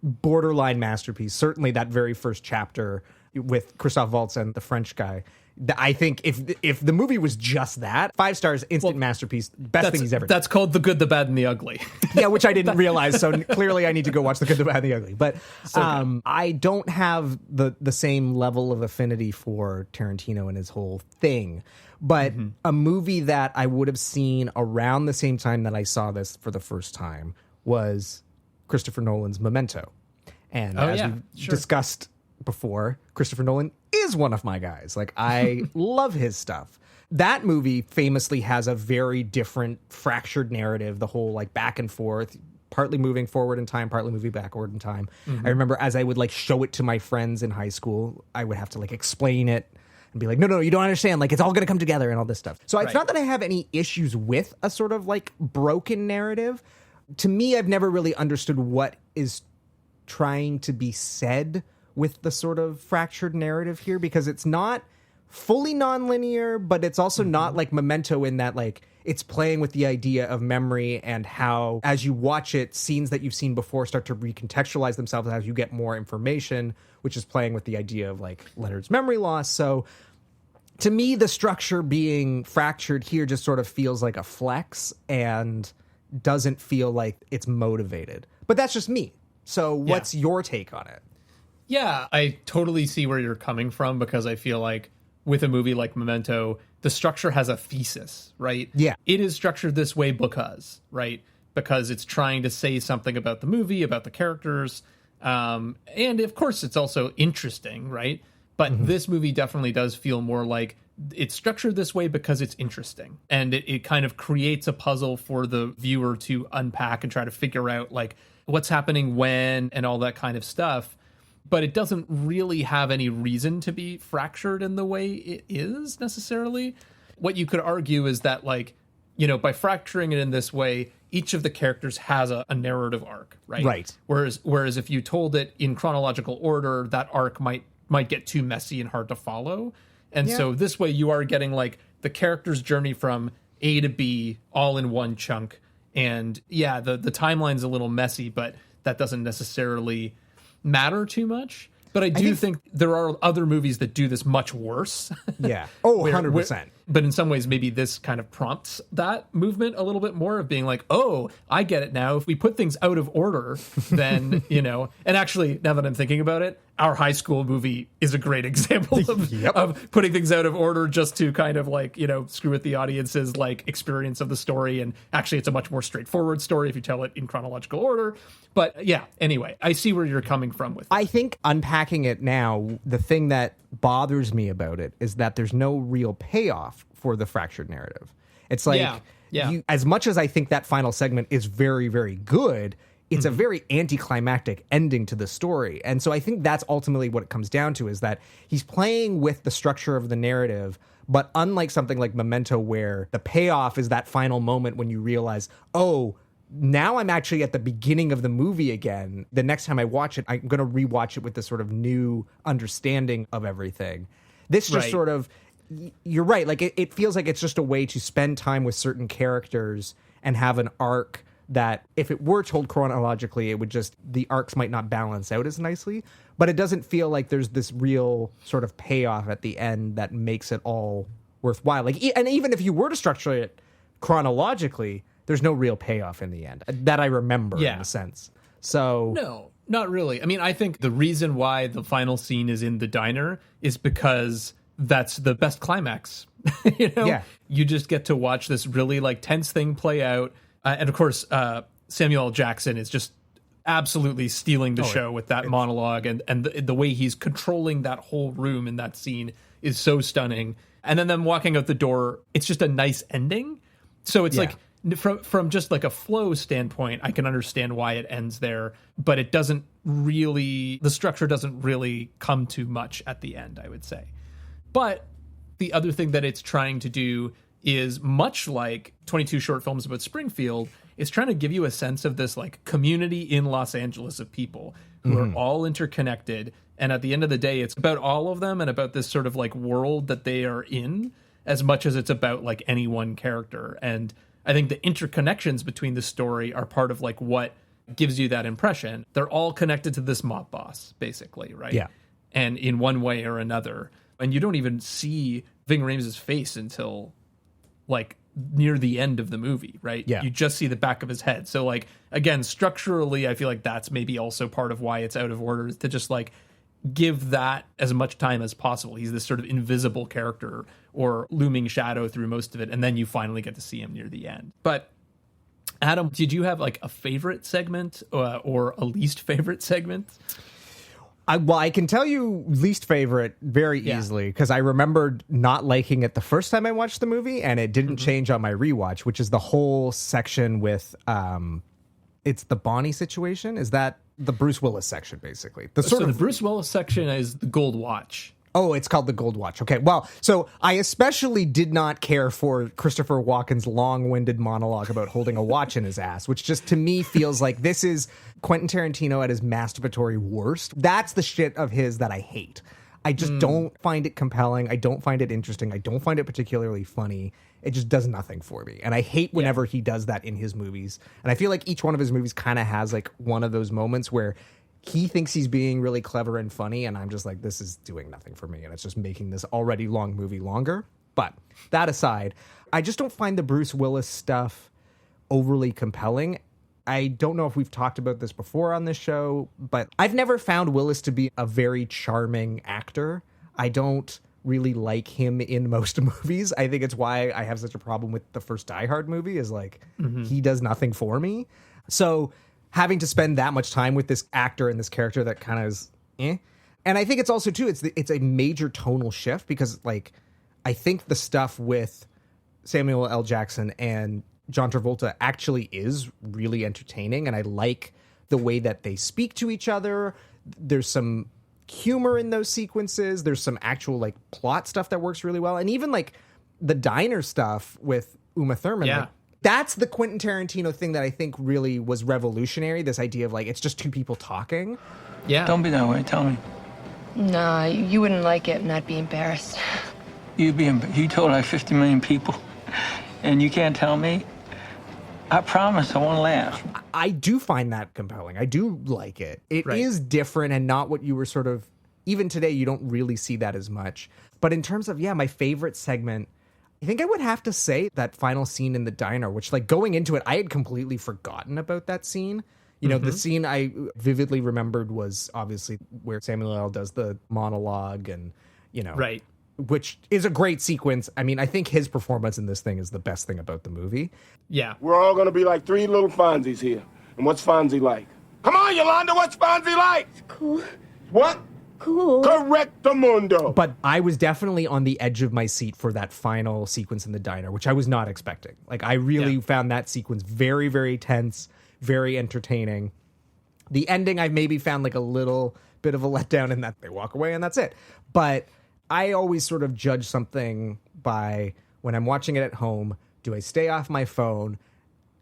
Speaker 2: borderline masterpiece. Certainly that very first chapter with Christophe Waltz and the French guy. I think if the movie was just that, 5 stars, instant masterpiece, best thing he's ever done.
Speaker 3: That's called The Good, the Bad, and the Ugly.
Speaker 2: Yeah, which I didn't realize. So clearly I need to go watch The Good, the Bad, and the Ugly. But I don't have the same level of affinity for Tarantino and his whole thing. But a movie that I would have seen around the same time that I saw this for the first time was Christopher Nolan's Memento. And we discussed before, Christopher Nolan is one of my guys. Like, I love his stuff. That movie famously has a very different fractured narrative, the whole like back and forth, partly moving forward in time, partly moving backward in time. I remember as I would like show it to my friends in high school, I would have to like explain it and be like, no, you don't understand. Like, it's all going to come together and all this stuff. So it's not that I have any issues with a sort of like broken narrative. To me, I've never really understood what is trying to be said with the sort of fractured narrative here, because it's not fully nonlinear, but it's also not like Memento in that like it's playing with the idea of memory and how, as you watch it, scenes that you've seen before start to recontextualize themselves as you get more information, which is playing with the idea of like Leonard's memory loss. So to me, the structure being fractured here just sort of feels like a flex and doesn't feel like it's motivated. But that's just me. So what's your take on it?
Speaker 3: Yeah, I totally see where you're coming from, because I feel like with a movie like Memento, the structure has a thesis, right?
Speaker 2: Yeah.
Speaker 3: It is structured this way because, right? Because it's trying to say something about the movie, about the characters. And of course, it's also interesting, right? But this movie definitely does feel more like it's structured this way because it's interesting. And it kind of creates a puzzle for the viewer to unpack and try to figure out, like, what's happening when and all that kind of stuff. But it doesn't really have any reason to be fractured in the way it is necessarily. What you could argue is that, like, you know, by fracturing it in this way, each of the characters has a narrative arc, right?
Speaker 2: Right.
Speaker 3: Whereas if you told it in chronological order, that arc might get too messy and hard to follow. And so this way you are getting, like, the character's journey from A to B all in one chunk. And yeah, the timeline's a little messy, but that doesn't necessarily matter too much. But I think there are other movies that do this much worse.
Speaker 2: Yeah. Oh, 100%.
Speaker 3: But in some ways, maybe this kind of prompts that movement a little bit more, of being like, oh, I get it now. If we put things out of order, then, you know, and actually, now that I'm thinking about it, our high school movie is a great example of putting things out of order just to kind of, like, you know, screw with the audience's, like, experience of the story. And actually, it's a much more straightforward story if you tell it in chronological order. But yeah, anyway, I see where you're coming from with it.
Speaker 2: I think unpacking it now, the thing that bothers me about it is that there's no real payoff for the fractured narrative. It's like, as much as I think that final segment is very, very good, it's a very anticlimactic ending to the story. And so I think that's ultimately what it comes down to, is that he's playing with the structure of the narrative, but unlike something like Memento, where the payoff is that final moment when you realize, oh, now I'm actually at the beginning of the movie again. The next time I watch it, I'm going to rewatch it with this sort of new understanding of everything. This just sort of, you're right. Like, it feels like it's just a way to spend time with certain characters and have an arc that, if it were told chronologically, it would just, the arcs might not balance out as nicely. But it doesn't feel like there's this real sort of payoff at the end that makes it all worthwhile. Like, and even if you were to structure it chronologically, there's no real payoff in the end that I remember, in a sense. So
Speaker 3: no, not really. I mean, I think the reason why the final scene is in the diner is because that's the best climax. You know, you just get to watch this really, like, tense thing play out. And of course, Samuel L. Jackson is just absolutely stealing the show with that monologue, and the way he's controlling that whole room in that scene is so stunning. And then them walking out the door, it's just a nice ending. So it's like, from just like a flow standpoint, I can understand why it ends there, but it doesn't really, the structure doesn't really come to much at the end, I would say. But the other thing that it's trying to do is, much like 22 short films about Springfield, it's trying to give you a sense of this, like, community in Los Angeles of people who are all interconnected. And at the end of the day, it's about all of them and about this sort of, like, world that they are in, as much as it's about, like, any one character. And I think the interconnections between the story are part of, like, what gives you that impression. They're all connected to this mob boss, basically, right?
Speaker 2: Yeah.
Speaker 3: And in one way or another. And you don't even see Ving Rhames' face until, like, near the end of the movie, right?
Speaker 2: Yeah.
Speaker 3: You just see the back of his head. So, like, again, structurally, I feel like that's maybe also part of why it's out of order, to just, like, give that as much time as possible. He's this sort of invisible character or looming shadow through most of it, and then you finally get to see him near the end. But Adam, did you have, like, a favorite segment or a least favorite segment?
Speaker 2: I can tell you least favorite very easily, because I remembered not liking it the first time I watched the movie, and it didn't change on my rewatch, which is the whole section with it's the Bonnie situation. Is that the Bruce Willis section, basically?
Speaker 3: The Bruce Willis section is the Gold Watch.
Speaker 2: Oh, it's called the Gold Watch. Okay, well, so I especially did not care for Christopher Walken's long-winded monologue about holding a watch in his ass, which just, to me, feels like this is Quentin Tarantino at his masturbatory worst. That's the shit of his that I hate. I just don't find it compelling. I don't find it interesting. I don't find it particularly funny. It just does nothing for me. And I hate whenever he does that in his movies. And I feel like each one of his movies kind of has, like, one of those moments where he thinks he's being really clever and funny, and I'm just like, this is doing nothing for me, and it's just making this already long movie longer. But that aside, I just don't find the Bruce Willis stuff overly compelling. I don't know if we've talked about this before on this show, but I've never found Willis to be a very charming actor. I don't really like him in most movies. I think it's why I have such a problem with the first Die Hard movie is like, he does nothing for me. So having to spend that much time with this actor and this character that kind of is eh. And I think it's also, too, it's a major tonal shift because, like, I think the stuff with Samuel L. Jackson and John Travolta actually is really entertaining, and I like the way that they speak to each other. There's some humor in those sequences. There's some actual, like, plot stuff that works really well. And even, like, the diner stuff with Uma Thurman, like, that's the Quentin Tarantino thing that I think really was revolutionary, this idea of, like, it's just two people talking.
Speaker 5: Yeah. Don't be that way. Tell me.
Speaker 6: No, you wouldn't like it and I'd be embarrassed.
Speaker 5: You told like 50 million people, and you can't tell me? I promise I won't laugh.
Speaker 2: I do find that compelling. I do like it. It is different and not what you were sort of... Even today, you don't really see that as much. But in terms of, my favorite segment, I think I would have to say that final scene in the diner, which, like, going into it, I had completely forgotten about that scene. You know, the scene I vividly remembered was obviously where Samuel L. does the monologue and,
Speaker 3: Right.
Speaker 2: Which is a great sequence. I mean, I think his performance in this thing is the best thing about the movie.
Speaker 3: Yeah.
Speaker 7: We're all going to be like three little Fonzies here. And what's Fonzie like? Come on, Yolanda, what's Fonzie like?
Speaker 6: Cool.
Speaker 7: What?
Speaker 6: Cool.
Speaker 7: Correctamundo.
Speaker 2: But I was definitely on the edge of my seat for that final sequence in the diner, which I was not expecting. Like, I really found that sequence very, very tense, very entertaining. The ending I maybe found like a little bit of a letdown in that they walk away and that's it. But I always sort of judge something by when I'm watching it at home, do I stay off my phone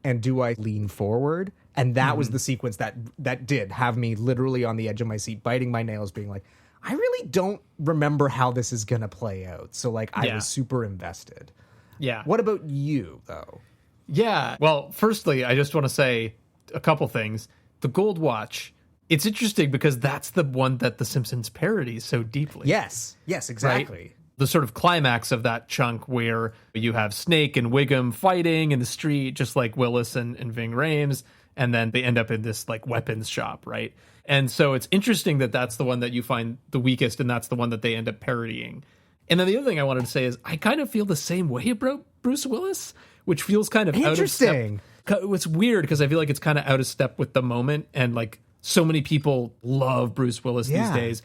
Speaker 2: and do I lean forward? And that was the sequence that did have me literally on the edge of my seat, biting my nails, being like, I really don't remember how this is going to play out. So, like, I was super invested.
Speaker 3: Yeah.
Speaker 2: What about you, though?
Speaker 3: Yeah. Well, firstly, I just want to say a couple things. The Gold Watch, it's interesting because that's the one that The Simpsons parodies so deeply.
Speaker 2: Yes, exactly.
Speaker 3: Right? The sort of climax of that chunk where you have Snake and Wiggum fighting in the street, just like Willis and Ving Rhames, and then they end up in this like weapons shop, right? And so it's interesting that that's the one that you find the weakest, and that's the one that they end up parodying. And then the other thing I wanted to say is I kind of feel the same way about Bruce Willis, which feels kind of out of step. It's weird because I feel like it's kind of out of step with the moment, and like so many people love Bruce Willis these days.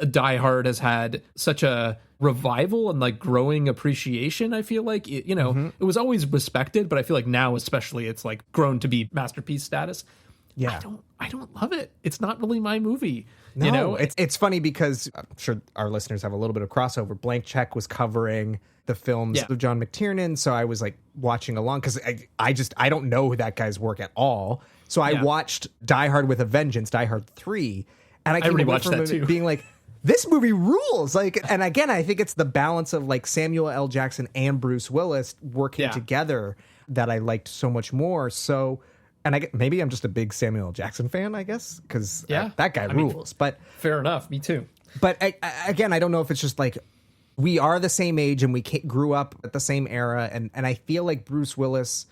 Speaker 3: Die Hard has had such a revival and like growing appreciation. I feel like it, it was always respected, but I feel like now especially it's like grown to be masterpiece status.
Speaker 2: Yeah,
Speaker 3: I don't love it. It's not really my movie.
Speaker 2: No, it's funny because I'm sure our listeners have a little bit of crossover. Blank Check was covering the films of John McTiernan, so I was like watching along because I don't know that guy's work at all. So I watched Die Hard with a Vengeance, Die Hard 3, and I came away from it being like, this movie rules. Like, and again, I think it's the balance of like Samuel L. Jackson and Bruce Willis working together that I liked so much more. So, and maybe I'm just a big Samuel L. Jackson fan, I guess, because that guy rules. But
Speaker 3: fair enough, me too.
Speaker 2: But again, I don't know if it's just like we are the same age and we grew up at the same era, and I feel like Bruce Willis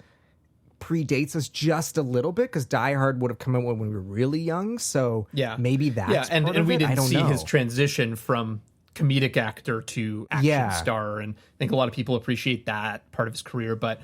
Speaker 2: predates us just a little bit because Die Hard would have come out when we were really young. So maybe that's
Speaker 3: and
Speaker 2: part of
Speaker 3: we
Speaker 2: it.
Speaker 3: didn't
Speaker 2: I don't
Speaker 3: see
Speaker 2: know.
Speaker 3: his transition from comedic actor to action star, and I think a lot of people appreciate that part of his career. But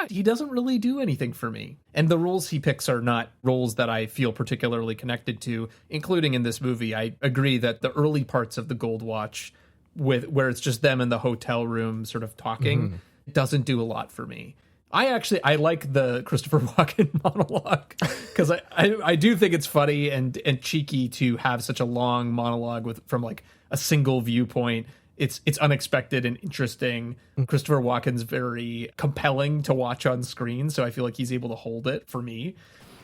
Speaker 3: he doesn't really do anything for me. And the roles he picks are not roles that I feel particularly connected to, including in this movie. I agree that the early parts of The Gold Watch, where it's just them in the hotel room sort of talking, doesn't do a lot for me. I like the Christopher Walken monologue because I do think it's funny and cheeky to have such a long monologue from like a single viewpoint. It's unexpected and interesting. Christopher Walken's very compelling to watch on screen, so I feel like he's able to hold it for me.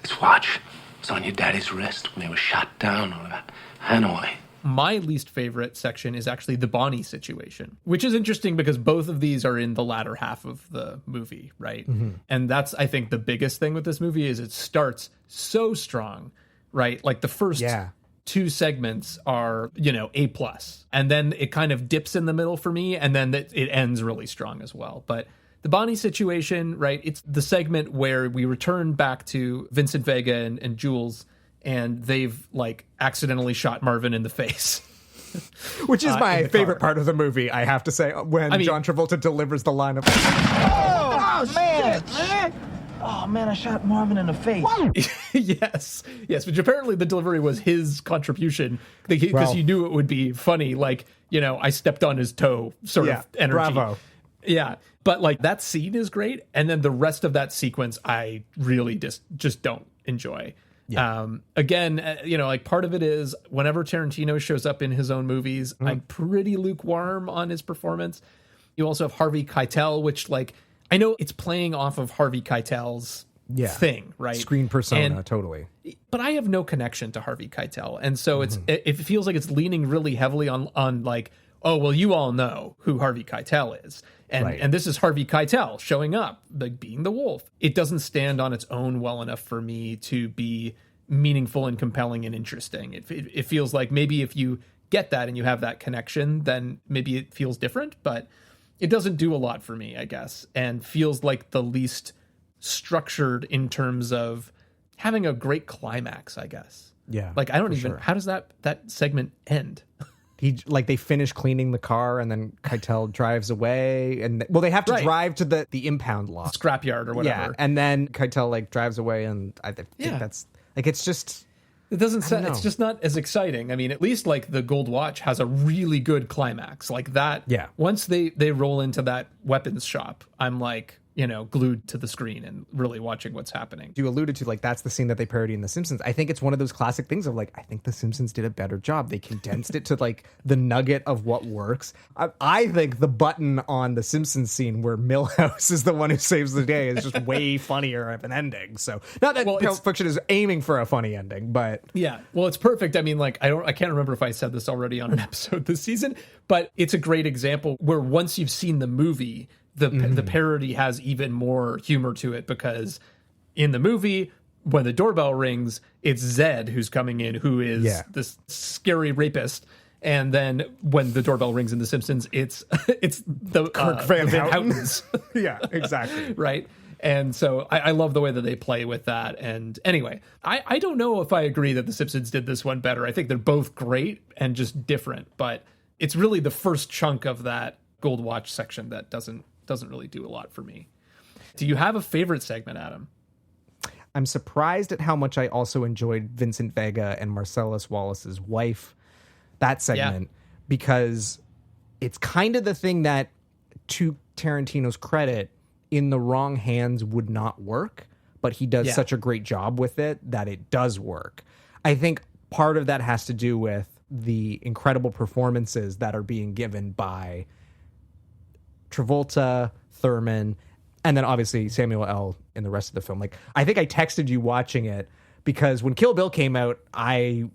Speaker 8: This watch was on your daddy's wrist when he was shot down over Hanoi.
Speaker 3: My least favorite section is actually the Bonnie situation, which is interesting because both of these are in the latter half of the movie, right? And that's, I think, the biggest thing with this movie is it starts so strong, right? Like the first two segments are, A+, and then it kind of dips in the middle for me, and then it ends really strong as well. But the Bonnie situation, right? It's the segment where we return back to Vincent Vega and Jules, and they've like accidentally shot Marvin in the face.
Speaker 2: Which is my favorite part of the movie, I have to say, when John Travolta delivers the line of,
Speaker 9: Oh, man! Oh, man, I shot Marvin in the face.
Speaker 3: Yes, which apparently the delivery was his contribution, because he knew it would be funny, like, you know, I stepped on his toe sort of energy.
Speaker 2: Bravo.
Speaker 3: Yeah, but like that scene is great, and then the rest of that sequence I really just don't enjoy. Yeah. Again, you know, like part of it is whenever Tarantino shows up in his own movies, I'm pretty lukewarm on his performance. You also have Harvey Keitel, which like, I know it's playing off of Harvey Keitel's thing, right?
Speaker 2: Screen persona, totally.
Speaker 3: But I have no connection to Harvey Keitel. And so it feels like it's leaning really heavily on like, oh, well, you all know who Harvey Keitel is. And this is Harvey Keitel showing up, like being the wolf. It doesn't stand on its own well enough for me to be meaningful and compelling and interesting. It feels like maybe if you get that and you have that connection, then maybe it feels different, but it doesn't do a lot for me, I guess, and feels like the least structured in terms of having a great climax, I guess.
Speaker 2: Yeah.
Speaker 3: Like, I don't even, how does that segment end?
Speaker 2: They finish cleaning the car and then Keitel drives away and they have to drive to the impound lot.
Speaker 3: Scrapyard or whatever.
Speaker 2: Yeah. And then Keitel like drives away and I think that's like, it's just,
Speaker 3: it doesn't sound, it's just not as exciting. I mean, at least like the Gold Watch has a really good climax like that.
Speaker 2: Yeah.
Speaker 3: Once they roll into that weapons shop, I'm like, you know, glued to the screen and really watching what's happening.
Speaker 2: You alluded to, like, that's the scene that they parody in The Simpsons. I think it's one of those classic things of, like, I think The Simpsons did a better job. They condensed it to, like, the nugget of what works. I think the button on the Simpsons scene where Milhouse is the one who saves the day is just way funnier of an ending. So, not that Pulp Fiction is aiming for a funny ending, but...
Speaker 3: Yeah, well, it's perfect. I mean, like, I can't remember if I said this already on an episode this season, but it's a great example where once you've seen the movie... The parody has even more humor to it because in the movie, when the doorbell rings, it's Zed who's coming in, who is this scary rapist. And then when the doorbell rings in The Simpsons, it's the
Speaker 2: Kirk Van
Speaker 3: Houtens.
Speaker 2: Yeah, exactly.
Speaker 3: Right. And so I love the way that they play with that. And anyway, I don't know if I agree that The Simpsons did this one better. I think they're both great and just different. But it's really the first chunk of that Gold Watch section that doesn't really do a lot for me. Do you have a favorite segment, Adam?
Speaker 2: I'm surprised at how much I also enjoyed Vincent Vega and Marcellus Wallace's wife, that segment, because it's kind of the thing that, to Tarantino's credit, in the wrong hands would not work, but he does such a great job with it that it does work. I think part of that has to do with the incredible performances that are being given by Travolta, Thurman, and then obviously Samuel L. in the rest of the film. Like, I think I texted you watching it because when Kill Bill came out, I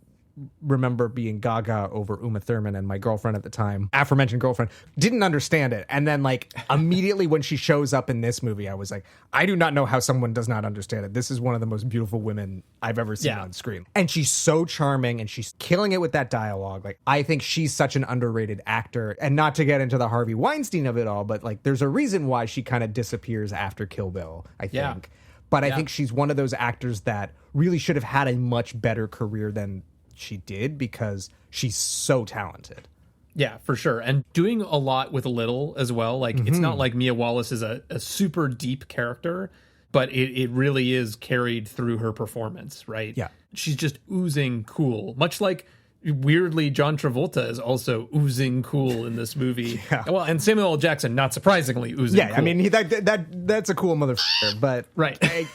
Speaker 2: remember being gaga over Uma Thurman, and my girlfriend at the time, aforementioned girlfriend, didn't understand it. And then like immediately when she shows up in this movie, I was like, I do not know how someone does not understand it. This is one of the most beautiful women I've ever seen on screen. And she's so charming and she's killing it with that dialogue. Like, I think she's such an underrated actor. And not to get into the Harvey Weinstein of it all, but like there's a reason why she kind of disappears after Kill Bill, I think. Yeah. But I think she's one of those actors that really should have had a much better career than she did because she's so talented.
Speaker 3: Yeah, for sure. And doing a lot with a little as well. Like, it's not like Mia Wallace is a super deep character, but it really is carried through her performance, right?
Speaker 2: Yeah.
Speaker 3: She's just oozing cool. Much like, weirdly, John Travolta is also oozing cool in this movie. Well, and Samuel L. Jackson, not surprisingly, oozing cool.
Speaker 2: I mean, that's a cool motherfucker, but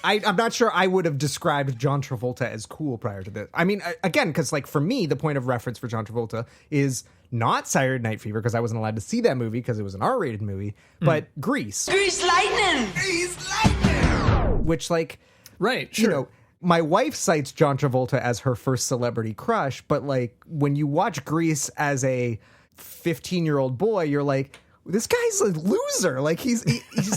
Speaker 2: I'm not sure I would have described John Travolta as cool prior to this. I mean, again, because like for me, the point of reference for John Travolta is not Saturday Night Fever, because I wasn't allowed to see that movie because it was an R-rated movie, but Grease.
Speaker 10: Grease Lightning! Grease Lightning!
Speaker 2: Which, like,
Speaker 3: right, sure.
Speaker 2: You know, my wife cites John Travolta as her first celebrity crush, but like when you watch Grease as a 15-year-old boy, you're like, this guy's a loser. Like he's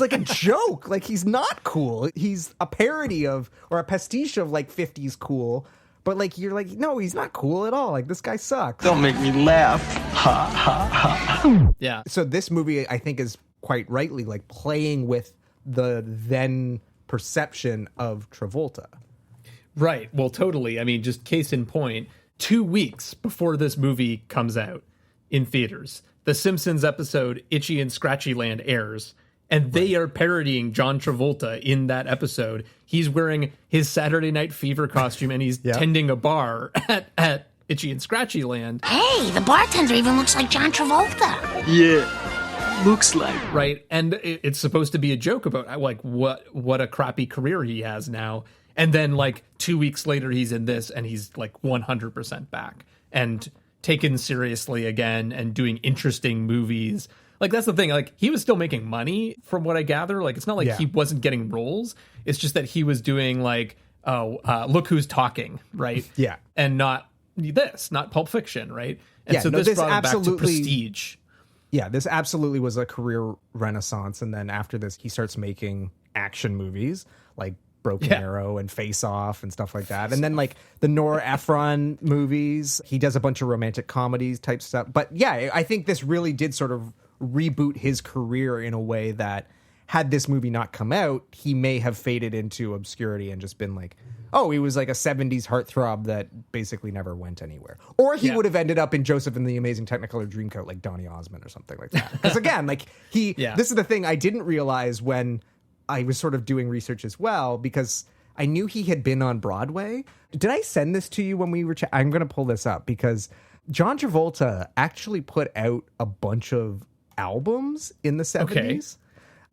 Speaker 2: like a joke. Like he's not cool. He's a parody of, or a pastiche of like 50s cool. But like you're like, no, he's not cool at all. Like this guy sucks.
Speaker 9: Don't make me laugh. Ha ha ha.
Speaker 3: Yeah.
Speaker 2: So this movie, I think, is quite rightly, like playing with the then perception of Travolta.
Speaker 3: Right. Well, totally. I mean, just case in point, 2 weeks before this movie comes out in theaters, the Simpsons episode Itchy and Scratchy Land airs, and they are parodying John Travolta in that episode. He's wearing his Saturday Night Fever costume, and he's tending a bar at Itchy and Scratchy Land.
Speaker 10: Hey, the bartender even looks like John Travolta.
Speaker 1: Yeah, looks like.
Speaker 3: Right, and it's supposed to be a joke about like what a crappy career he has now. And then like 2 weeks later, he's in this, and he's like 100% back and taken seriously again and doing interesting movies. Like, that's the thing. Like, he was still making money from what I gather. Like, it's not like he wasn't getting roles. It's just that he was doing like, Look Who's Talking, right?
Speaker 2: Yeah.
Speaker 3: And not Pulp Fiction, right? And so this brought him back to prestige.
Speaker 2: Yeah, this absolutely was a career renaissance. And then after this, he starts making action movies like Broken Arrow and Face Off and stuff like that. And then like the Nora Ephron movies, he does a bunch of romantic comedies type stuff. But yeah, I think this really did sort of reboot his career in a way that had this movie not come out, he may have faded into obscurity and just been like, oh, he was like a 70s heartthrob that basically never went anywhere. Or he would have ended up in Joseph and the Amazing Technicolor Dreamcoat like Donny Osmond or something like that. Because again, like this is the thing I didn't realize when I was sort of doing research as well, because I knew he had been on Broadway. Did I send this to you when we were I'm going to pull this up because John Travolta actually put out a bunch of albums in the 70s. Okay.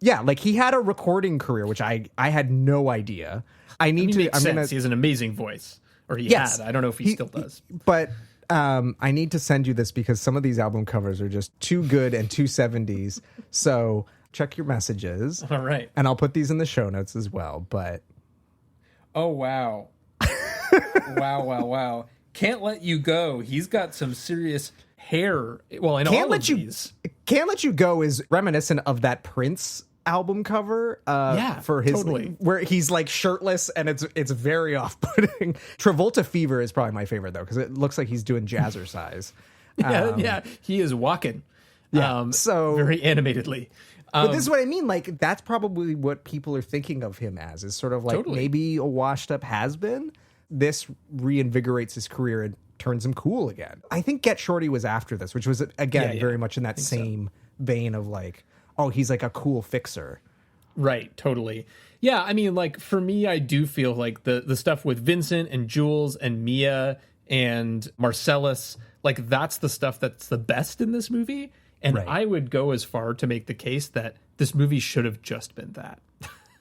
Speaker 2: Yeah, like he had a recording career, which I had no idea.
Speaker 3: He has an amazing voice. Or he had. I don't know if he still does.
Speaker 2: But I need to send you this because some of these album covers are just too good and too 70s. So check your messages.
Speaker 3: All right.
Speaker 2: And I'll put these in the show notes as well. But
Speaker 3: oh, wow. Wow. Can't Let You Go. He's got some serious hair. Well, in all of these.
Speaker 2: Can't Let You Go is reminiscent of that Prince album cover for his where he's like shirtless and it's very off-putting. Travolta Fever is probably my favorite though because it looks like he's doing jazzercise.
Speaker 3: He is walking.
Speaker 2: So
Speaker 3: very animatedly.
Speaker 2: But this is what I mean. Like that's probably what people are thinking of him as is sort of like maybe a washed-up has-been. This reinvigorates his career and turns him cool again. I think Get Shorty was after this, which was again very much in that same vein of like, oh, he's like a cool fixer.
Speaker 3: Right, totally. Yeah, I mean, like, for me, I do feel like the stuff with Vincent and Jules and Mia and Marcellus, like, that's the stuff that's the best in this movie. And I would go as far to make the case that this movie should have just been that.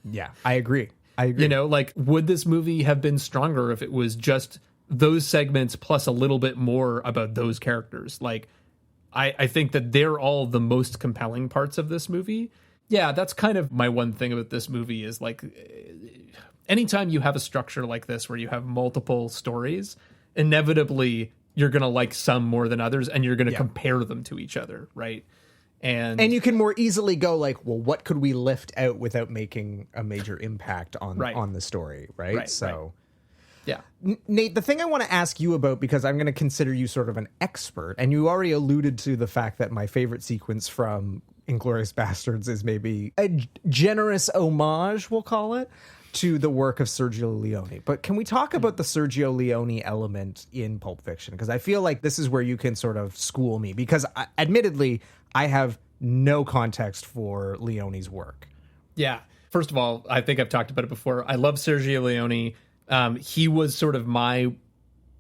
Speaker 2: Yeah, I agree.
Speaker 3: You know, like, would this movie have been stronger if it was just those segments plus a little bit more about those characters? Like, I think that they're all the most compelling parts of this movie. Yeah, that's kind of my one thing about this movie is like anytime you have a structure like this where you have multiple stories, inevitably you're going to like some more than others and you're going to compare them to each other, right? And
Speaker 2: you can more easily go like, well, what could we lift out without making a major impact on the story, right? So
Speaker 3: yeah.
Speaker 2: Nate, the thing I want to ask you about, because I'm going to consider you sort of an expert, and you already alluded to the fact that my favorite sequence from Inglourious Bastards is maybe a generous homage, we'll call it, to the work of Sergio Leone. But can we talk about the Sergio Leone element in Pulp Fiction? Because I feel like this is where you can sort of school me, because admittedly, I have no context for Leone's work.
Speaker 3: Yeah. First of all, I think I've talked about it before. I love Sergio Leone. He was sort of my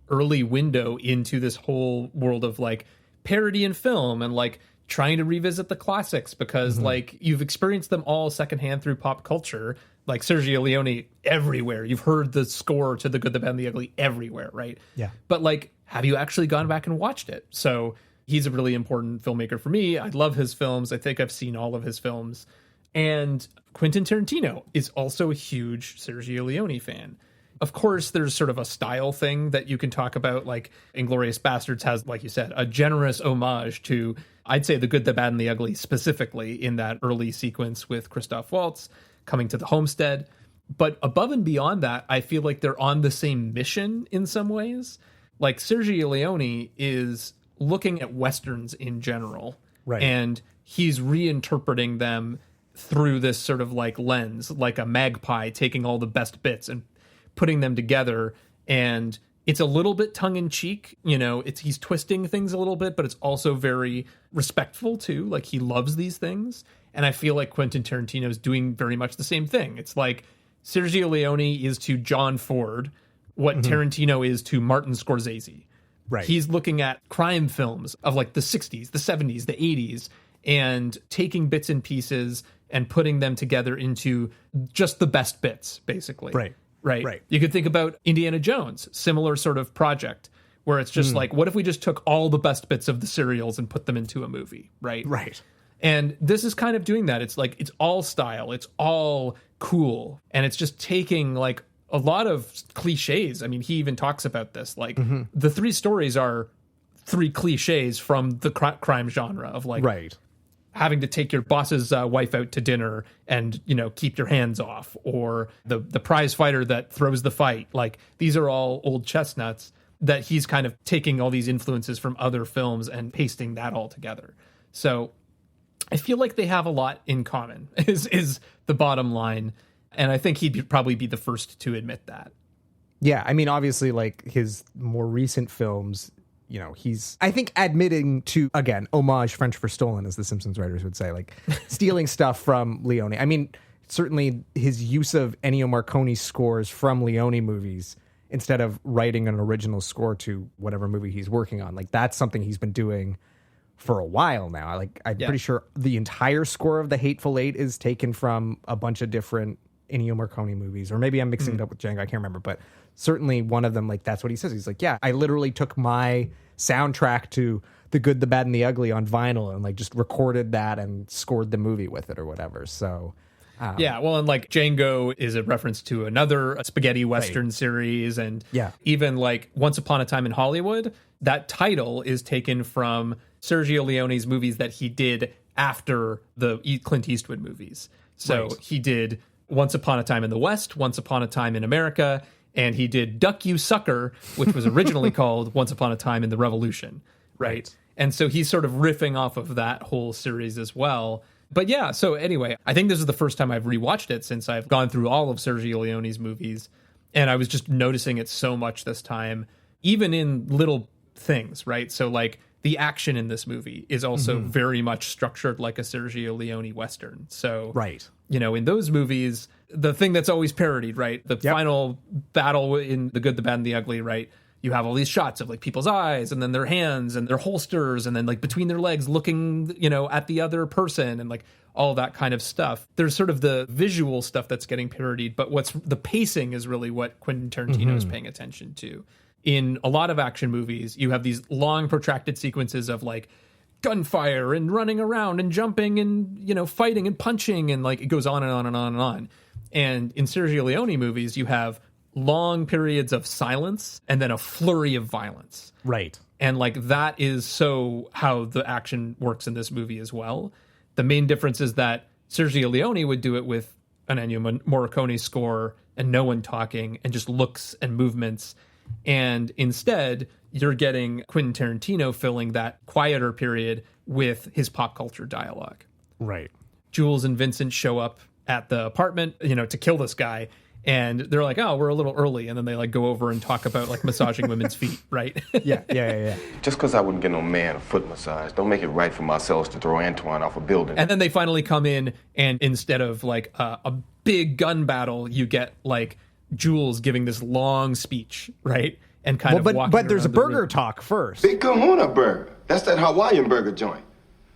Speaker 3: early window into this whole world of like parody in film and like trying to revisit the classics because like you've experienced them all secondhand through pop culture, like Sergio Leone everywhere. You've heard the score to The Good, the Bad, and the Ugly everywhere, right?
Speaker 2: Yeah.
Speaker 3: But like, have you actually gone back and watched it? So he's a really important filmmaker for me. I love his films. I think I've seen all of his films. And Quentin Tarantino is also a huge Sergio Leone fan. Of course, there's sort of a style thing that you can talk about. Like Inglourious Bastards has, like you said, a generous homage to, I'd say, The Good, the Bad, and the Ugly, specifically in that early sequence with Christoph Waltz coming to the homestead. But above and beyond that, I feel like they're on the same mission in some ways. Like Sergio Leone is looking at Westerns in general.
Speaker 2: Right.
Speaker 3: And he's reinterpreting them through this sort of like lens, like a magpie taking all the best bits and putting them together. And it's a little bit tongue-in-cheek, he's twisting things a little bit, but it's also very respectful too. Like, he loves these things. And I feel like Quentin Tarantino is doing very much the same thing. It's like Sergio Leone is to John Ford what Tarantino is to Martin Scorsese.
Speaker 2: Right.
Speaker 3: He's looking at crime films of like the 60s, the 70s, the 80s, and taking bits and pieces and putting them together into just the best bits, basically. Right. You could think about Indiana Jones, similar sort of project, where it's just like, what if we just took all the best bits of the serials and put them into a movie, right?
Speaker 2: Right.
Speaker 3: And this is kind of doing that. It's like, it's all style, it's all cool, and it's just taking like a lot of cliches. I mean, he even talks about this. Like, the three stories are three cliches from the crime genre of like, having to take your boss's wife out to dinner and, keep your hands off, or the prize fighter that throws the fight. Like, these are all old chestnuts that he's kind of taking all these influences from other films and pasting that all together. So I feel like they have a lot in common is the bottom line. And I think he'd probably be the first to admit that.
Speaker 2: Yeah. I mean, obviously, like, his more recent films, he's, I think, admitting to, again, homage, French for stolen, as the Simpsons writers would say, like, stealing stuff from Leone. I mean, certainly his use of Ennio Morricone's scores from Leone movies instead of writing an original score to whatever movie he's working on. Like, that's something he's been doing for a while now. Like, I'm pretty sure the entire score of The Hateful Eight is taken from a bunch of different Ennio Morricone movies, or maybe I'm mixing it up with Django. I can't remember, but certainly one of them, like, that's what he says. He's like, yeah, I literally took my soundtrack to The Good, the Bad, and the Ugly on vinyl and like just recorded that and scored the movie with it or whatever. So
Speaker 3: and like Django is a reference to another spaghetti western series, and even like Once Upon a Time in Hollywood, that title is taken from Sergio Leone's movies that he did after the Clint Eastwood movies. So he did Once Upon a Time in the West, Once Upon a Time in America, and he did Duck You Sucker, which was originally called Once Upon a Time in the Revolution, right? And so he's sort of riffing off of that whole series as well. But yeah, so anyway, I think this is the first time I've rewatched it since I've gone through all of Sergio Leone's movies, and I was just noticing it so much this time, even in little things, right? So like the action in this movie is also very much structured like a Sergio Leone Western. So, in those movies, the thing that's always parodied, right? The final battle in The Good, the Bad, and the Ugly, right? You have all these shots of like people's eyes and then their hands and their holsters and then like between their legs looking, at the other person and like all that kind of stuff. There's sort of the visual stuff that's getting parodied, but what's the pacing is really what Quentin Tarantino is paying attention to. In a lot of action movies, you have these long protracted sequences of like gunfire and running around and jumping and, fighting and punching, and like it goes on and on and on and on. And in Sergio Leone movies, you have long periods of silence and then a flurry of violence.
Speaker 2: Right.
Speaker 3: And like that is so how the action works in this movie as well. The main difference is that Sergio Leone would do it with an Ennio Morricone score and no one talking and just looks and movements. And instead, you're getting Quentin Tarantino filling that quieter period with his pop culture dialogue.
Speaker 2: Right.
Speaker 3: Jules and Vincent show up at the apartment, to kill this guy. And they're like, oh, we're a little early. And then they like go over and talk about like massaging women's feet, right?
Speaker 2: Yeah.
Speaker 7: Just because I wouldn't get no man a foot massage, don't make it right for myself to throw Antoine off a building.
Speaker 3: And then they finally come in, and instead of like a big gun battle, you get like Jules giving this long speech, right? And kind of walking
Speaker 2: but there's a
Speaker 3: around the
Speaker 2: burger
Speaker 3: room.
Speaker 2: talk first.
Speaker 7: Big Kahuna Burger. That's that Hawaiian burger joint.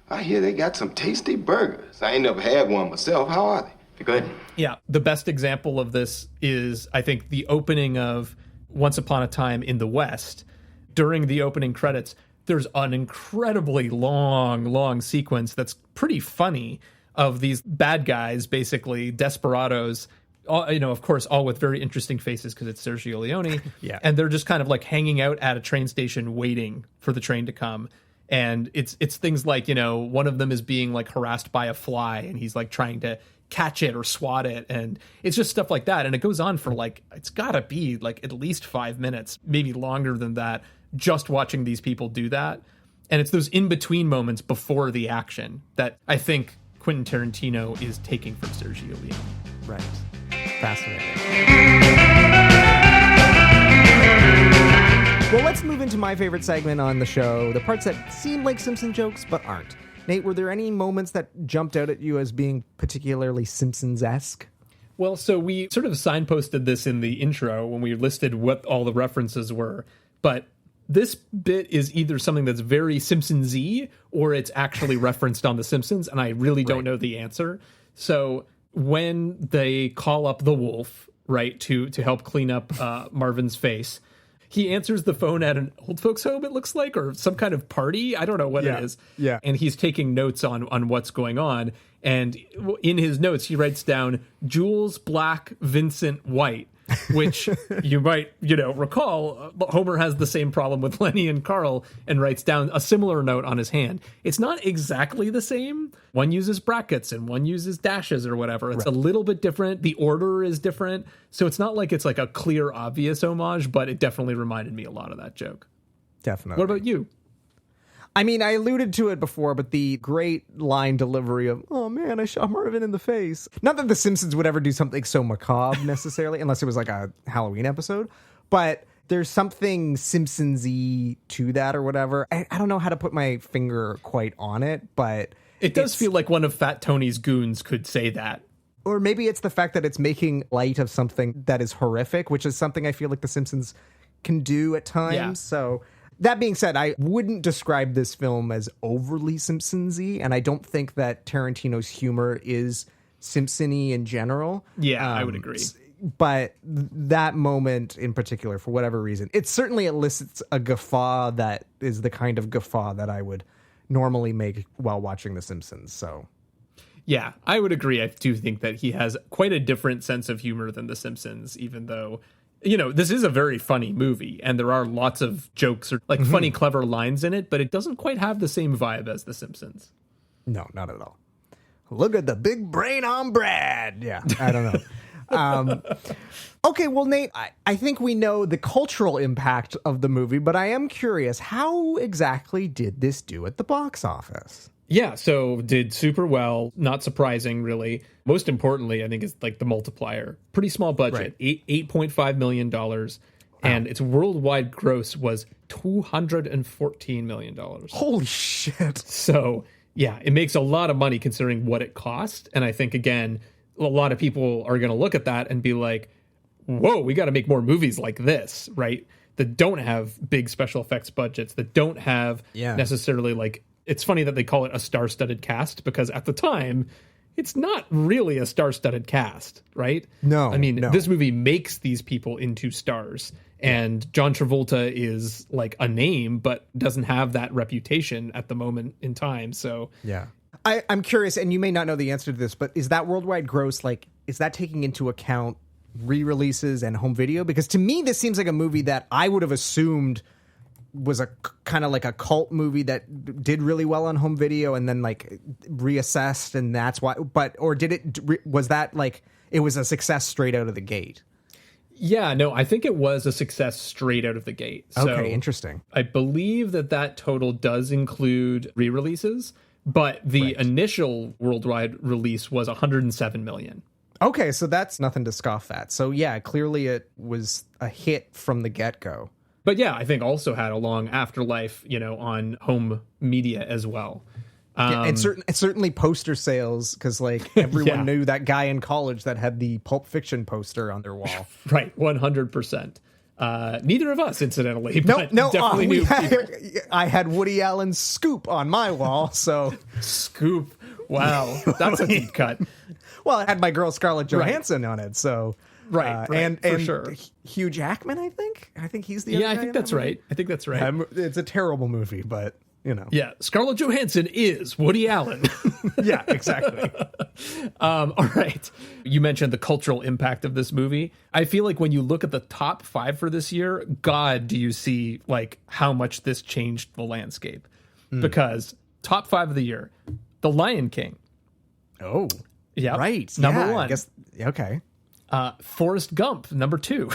Speaker 7: I hear they got some tasty burgers. I ain't never had one myself. How are they? Good.
Speaker 3: Yeah, the best example of this is, I think, the opening of Once Upon a Time in the West. During the opening credits, there's an incredibly long sequence that's pretty funny of these bad guys, basically desperados, all, of course, all with very interesting faces because it's Sergio Leone. And they're just kind of like hanging out at a train station waiting for the train to come. And it's things like, one of them is being like harassed by a fly and he's like trying to catch it or swat it, and it's just stuff like that. And it goes on for like, it's gotta be like at least 5 minutes, maybe longer than that, just watching these people do that. And it's those in-between moments before the action that I think Quentin Tarantino is taking from Sergio Leone.
Speaker 2: Right. Fascinating. Well, let's move into my favorite segment on the show, the parts that seem like Simpson jokes but aren't. Nate, were there any moments that jumped out at you as being particularly Simpsons-esque?
Speaker 3: Well, so we sort of signposted this in the intro when we listed what all the references were, but this bit is either something that's very Simpsons-y or it's actually referenced on The Simpsons, and I really don't know the answer. So when they call up the wolf, right, to help clean up Marvin's face, he answers the phone at an old folks home, it looks like, or some kind of party. I don't know what it is. Yeah. And he's taking notes on what's going on. And in his notes, he writes down Jules, Black, Vincent, White, which you might, recall. Homer has the same problem with Lenny and Carl and writes down a similar note on his hand. It's not exactly the same. One uses brackets and one uses dashes or whatever. It's a little bit different. The order is different. So it's not like it's like a clear, obvious homage, but it definitely reminded me a lot of that joke.
Speaker 2: Definitely.
Speaker 3: What about you?
Speaker 2: I mean, I alluded to it before, but the great line delivery of, oh man, I shot Marvin in the face. Not that The Simpsons would ever do something so macabre necessarily, unless it was like a Halloween episode, but there's something Simpsons-y to that or whatever. I don't know how to put my finger quite on it, but
Speaker 3: it does feel like one of Fat Tony's goons could say that.
Speaker 2: Or maybe it's the fact that it's making light of something that is horrific, which is something I feel like The Simpsons can do at times. Yeah. So that being said, I wouldn't describe this film as overly Simpsons-y, and I don't think that Tarantino's humor is Simpson-y in general.
Speaker 3: Yeah, I would agree.
Speaker 2: But that moment in particular, for whatever reason, it certainly elicits a guffaw that is the kind of guffaw that I would normally make while watching The Simpsons. So,
Speaker 3: yeah, I would agree. I do think that he has quite a different sense of humor than The Simpsons, even though, this is a very funny movie and there are lots of jokes or like funny, clever lines in it, but it doesn't quite have the same vibe as The Simpsons.
Speaker 2: No, not at all. Look at the big brain on Brad. Yeah, I don't know. Okay, well, Nate, I think we know the cultural impact of the movie, but I am curious, how exactly did this do at the box office?
Speaker 3: Yeah, so did super well. Not surprising, really. Most importantly, I think is like the multiplier. Pretty small budget, $8.5 million. And its worldwide gross was $214 million.
Speaker 2: Holy shit.
Speaker 3: So, yeah, it makes a lot of money considering what it cost. And I think, again, a lot of people are going to look at that and be like, whoa, we got to make more movies like this, right? That don't have big special effects budgets, that don't have necessarily like... It's funny that they call it a star-studded cast because at the time, it's not really a star-studded cast, right?
Speaker 2: No.
Speaker 3: I mean, this movie makes these people into stars. And John Travolta is like a name, but doesn't have that reputation at the moment in time. So,
Speaker 2: yeah. I'm curious, and you may not know the answer to this, but is that worldwide gross, like, is that taking into account re-releases and home video? Because to me, this seems like a movie that I would have assumed was a kind of like a cult movie that did really well on home video and then like reassessed, and that's why. But or did it? Was that like it was a success straight out of the gate?
Speaker 3: Yeah, no, I think it was a success straight out of the gate. So
Speaker 2: okay, interesting.
Speaker 3: I believe that total does include re-releases, but the initial worldwide release was 107 million.
Speaker 2: Okay, so that's nothing to scoff at. So yeah, clearly it was a hit from the get-go.
Speaker 3: But yeah, I think also had a long afterlife, on home media as well.
Speaker 2: And certainly poster sales, because like everyone knew that guy in college that had the Pulp Fiction poster on their wall.
Speaker 3: Right, 100%. Neither of us, incidentally,
Speaker 2: no,
Speaker 3: definitely knew.
Speaker 2: I had Woody Allen's Scoop on my wall, so
Speaker 3: Scoop. Wow, that's a deep cut.
Speaker 2: Well, it had my girl Scarlett Johansson on it, so.
Speaker 3: Right,
Speaker 2: and
Speaker 3: for sure.
Speaker 2: Hugh Jackman, I think he's the
Speaker 3: I think that's right. I think that's right.
Speaker 2: It's a terrible movie, but
Speaker 3: yeah, Scarlett Johansson is Woody Allen.
Speaker 2: Yeah, exactly.
Speaker 3: All right, you mentioned the cultural impact of this movie. I feel like when you look at the top 5 for this year, God, do you see like how much this changed the landscape? Because top 5 of the year, The Lion King.
Speaker 2: Oh,
Speaker 3: yeah,
Speaker 2: right,
Speaker 3: number 1.
Speaker 2: I guess, okay.
Speaker 3: Forrest Gump, number 2.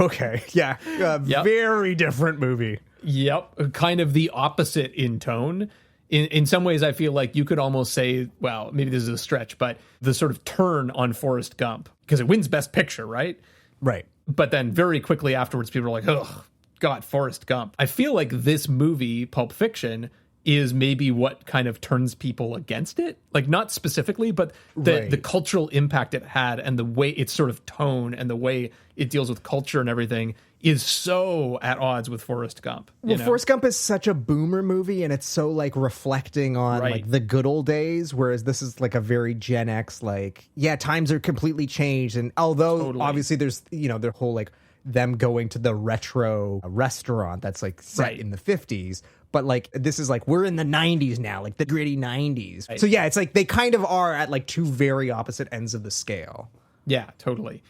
Speaker 2: Okay, yeah, very different movie.
Speaker 3: Yep. Kind of the opposite in tone. In some ways, I feel like you could almost say, well, maybe this is a stretch, but the sort of turn on Forrest Gump, because it wins Best Picture, right?
Speaker 2: Right.
Speaker 3: But then very quickly afterwards, people are like, oh, God, Forrest Gump. I feel like this movie, Pulp Fiction, is maybe what kind of turns people against it. Like, not specifically, but the cultural impact it had and the way its sort of tone and the way it deals with culture and everything is so at odds with Forrest Gump.
Speaker 2: Well, Forrest Gump is such a boomer movie, and it's so like reflecting on like the good old days, whereas this is like a very Gen X, like, yeah, times are completely changed. And although obviously there's, you know, their whole like them going to the retro restaurant that's like set in the 50s. But like this is like we're in the 90s now, like the gritty 90s. Right. So yeah, it's like they kind of are at like two very opposite ends of the scale.
Speaker 3: Yeah, totally.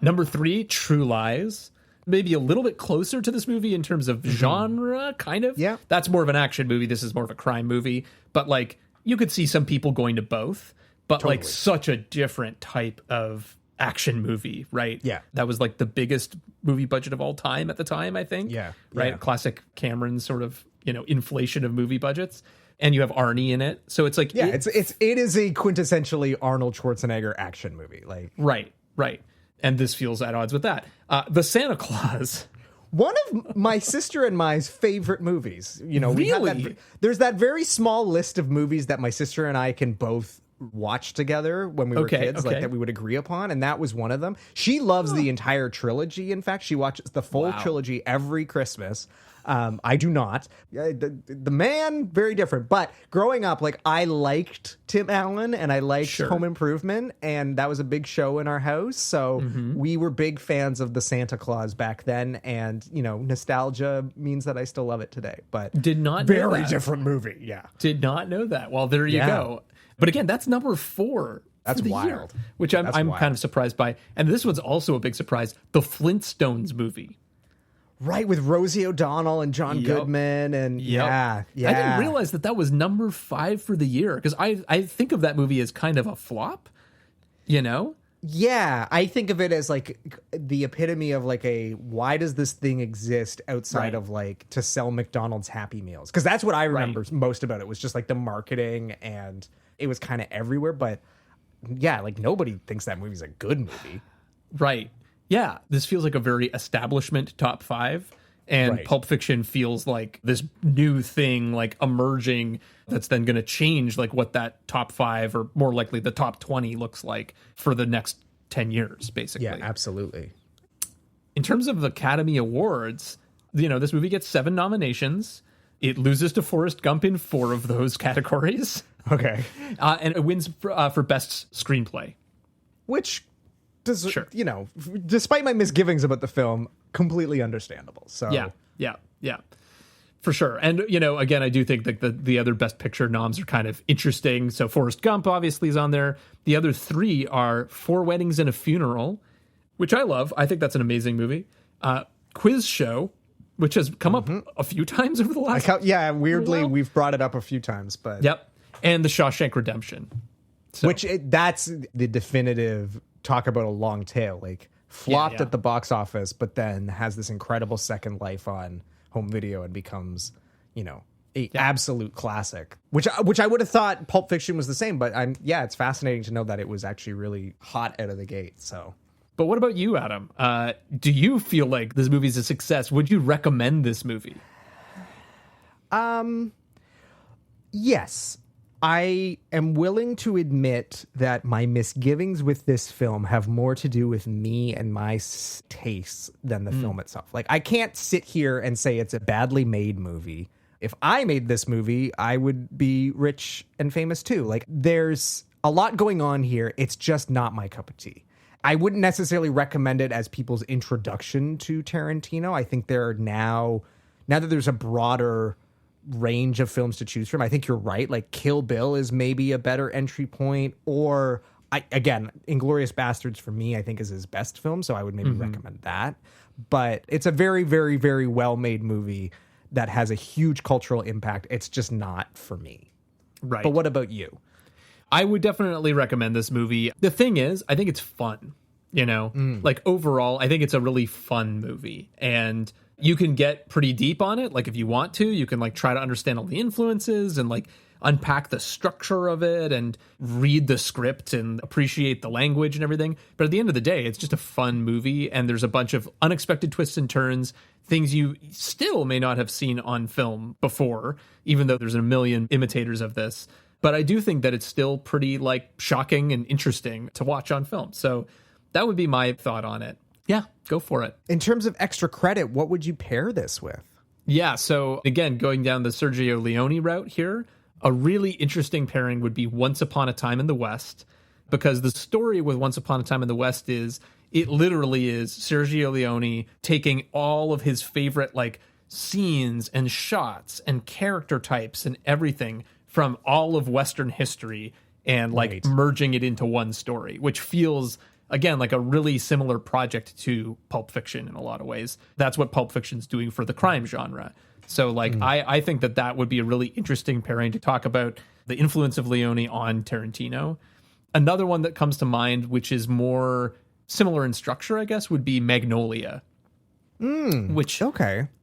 Speaker 3: Number 3, True Lies. Maybe a little bit closer to this movie in terms of genre, kind of.
Speaker 2: Yeah.
Speaker 3: That's more of an action movie. This is more of a crime movie. But like you could see some people going to both, but like such a different type of action movie, right?
Speaker 2: Yeah.
Speaker 3: That was like the biggest movie budget of all time at the time, I think.
Speaker 2: Yeah.
Speaker 3: Right?
Speaker 2: Yeah.
Speaker 3: Classic Cameron sort of, you know, inflation of movie budgets. And you have Arnie in it. So it's like
Speaker 2: it is a quintessentially Arnold Schwarzenegger action movie. Like
Speaker 3: Right. And this feels at odds with that. The Santa Claus.
Speaker 2: One of my sister and my's favorite movies. You know, we have there's that very small list of movies that my sister and I can both watch together when we were kids, like that we would agree upon, and that was one of them. She loves the entire trilogy. In fact, she watches the full trilogy every Christmas. I do not. The man, very different. But growing up, like I liked Tim Allen and I liked Home Improvement, and that was a big show in our house. So we were big fans of the Santa Claus back then, and you know, nostalgia means that I still love it today. But
Speaker 3: did not
Speaker 2: very
Speaker 3: know that.
Speaker 2: different movie. Yeah,
Speaker 3: did not know that. Well, there you go. But again, that's number 4.
Speaker 2: That's wild.
Speaker 3: Year, which I'm kind of surprised by. And this one's also a big surprise. The Flintstones movie.
Speaker 2: Right, with Rosie O'Donnell and John Goodman, and yeah.
Speaker 3: I didn't realize that was number 5 for the year, because I think of that movie as kind of a flop, you know?
Speaker 2: Yeah, I think of it as like the epitome of like why does this thing exist outside of like to sell McDonald's Happy Meals? Because that's what I remember most about it, was just like the marketing, and it was kind of everywhere. But yeah, like nobody thinks that movie's a good movie.
Speaker 3: Right. Yeah, this feels like a very establishment top 5, and Pulp Fiction feels like this new thing, like emerging, that's then going to change like what that top 5, or more likely the top 20 looks like for the next 10 years, basically.
Speaker 2: Yeah, absolutely.
Speaker 3: In terms of Academy Awards, you know, this movie gets 7 nominations. It loses to Forrest Gump in 4 of those categories.
Speaker 2: Okay.
Speaker 3: And it wins for Best Screenplay.
Speaker 2: Which... you know, despite my misgivings about the film, completely understandable. So yeah, for sure. And you know, again, I do think that the other Best Picture noms are kind of interesting. So Forrest Gump obviously is on there. The other 3 are 4 Weddings and a Funeral, which I love. I think that's an amazing movie. Quiz Show, which has come up a few times over the last. Weirdly, we've brought it up a few times, but
Speaker 3: and The Shawshank Redemption,
Speaker 2: that's the definitive. Talk about a long tail, like flopped at the box office, but then has this incredible second life on home video and becomes, you know, a absolute classic. Which I would have thought Pulp Fiction was the same, but it's fascinating to know that it was actually really hot out of the gate. So,
Speaker 3: but what about you, Adam? Do you feel like this movie's a success? Would you recommend this movie?
Speaker 2: Yes. I am willing to admit that my misgivings with this film have more to do with me and my tastes than the film itself. Like, I can't sit here and say it's a badly made movie. If I made this movie, I would be rich and famous too. Like, there's a lot going on here. It's just not my cup of tea. I wouldn't necessarily recommend it as people's introduction to Tarantino. I think there are now that there's a broader range of films to choose from, I think you're right. Like Kill Bill is maybe a better entry point, or Inglourious Bastards for me, I think is his best film, so I would maybe recommend that. But it's a very, very, very well-made movie that has a huge cultural impact. It's just not for me.
Speaker 3: Right.
Speaker 2: But what about you?
Speaker 3: I would definitely recommend this movie. The thing is, I think it's fun. Like overall, I think it's a really fun movie, and you can get pretty deep on it. Like if you want to, you can like try to understand all the influences and like unpack the structure of it and read the script and appreciate the language and everything. But at the end of the day, it's just a fun movie, and there's a bunch of unexpected twists and turns, things you still may not have seen on film before, even though there's a million imitators of this. But I do think that it's still pretty like shocking and interesting to watch on film. So that would be my thought on it. Yeah, go for it.
Speaker 2: In terms of extra credit, what would you pair this with?
Speaker 3: Yeah, so again, going down the Sergio Leone route here, a really interesting pairing would be Once Upon a Time in the West, because the story with Once Upon a Time in the West is it literally is Sergio Leone taking all of his favorite like scenes and shots and character types and everything from all of Western history and like merging it into one story, which feels, again, like a really similar project to Pulp Fiction in a lot of ways. That's what Pulp Fiction's doing for the crime genre. So like, I think that would be a really interesting pairing to talk about the influence of Leone on Tarantino. Another one that comes to mind, which is more similar in structure, I guess, would be Magnolia. Which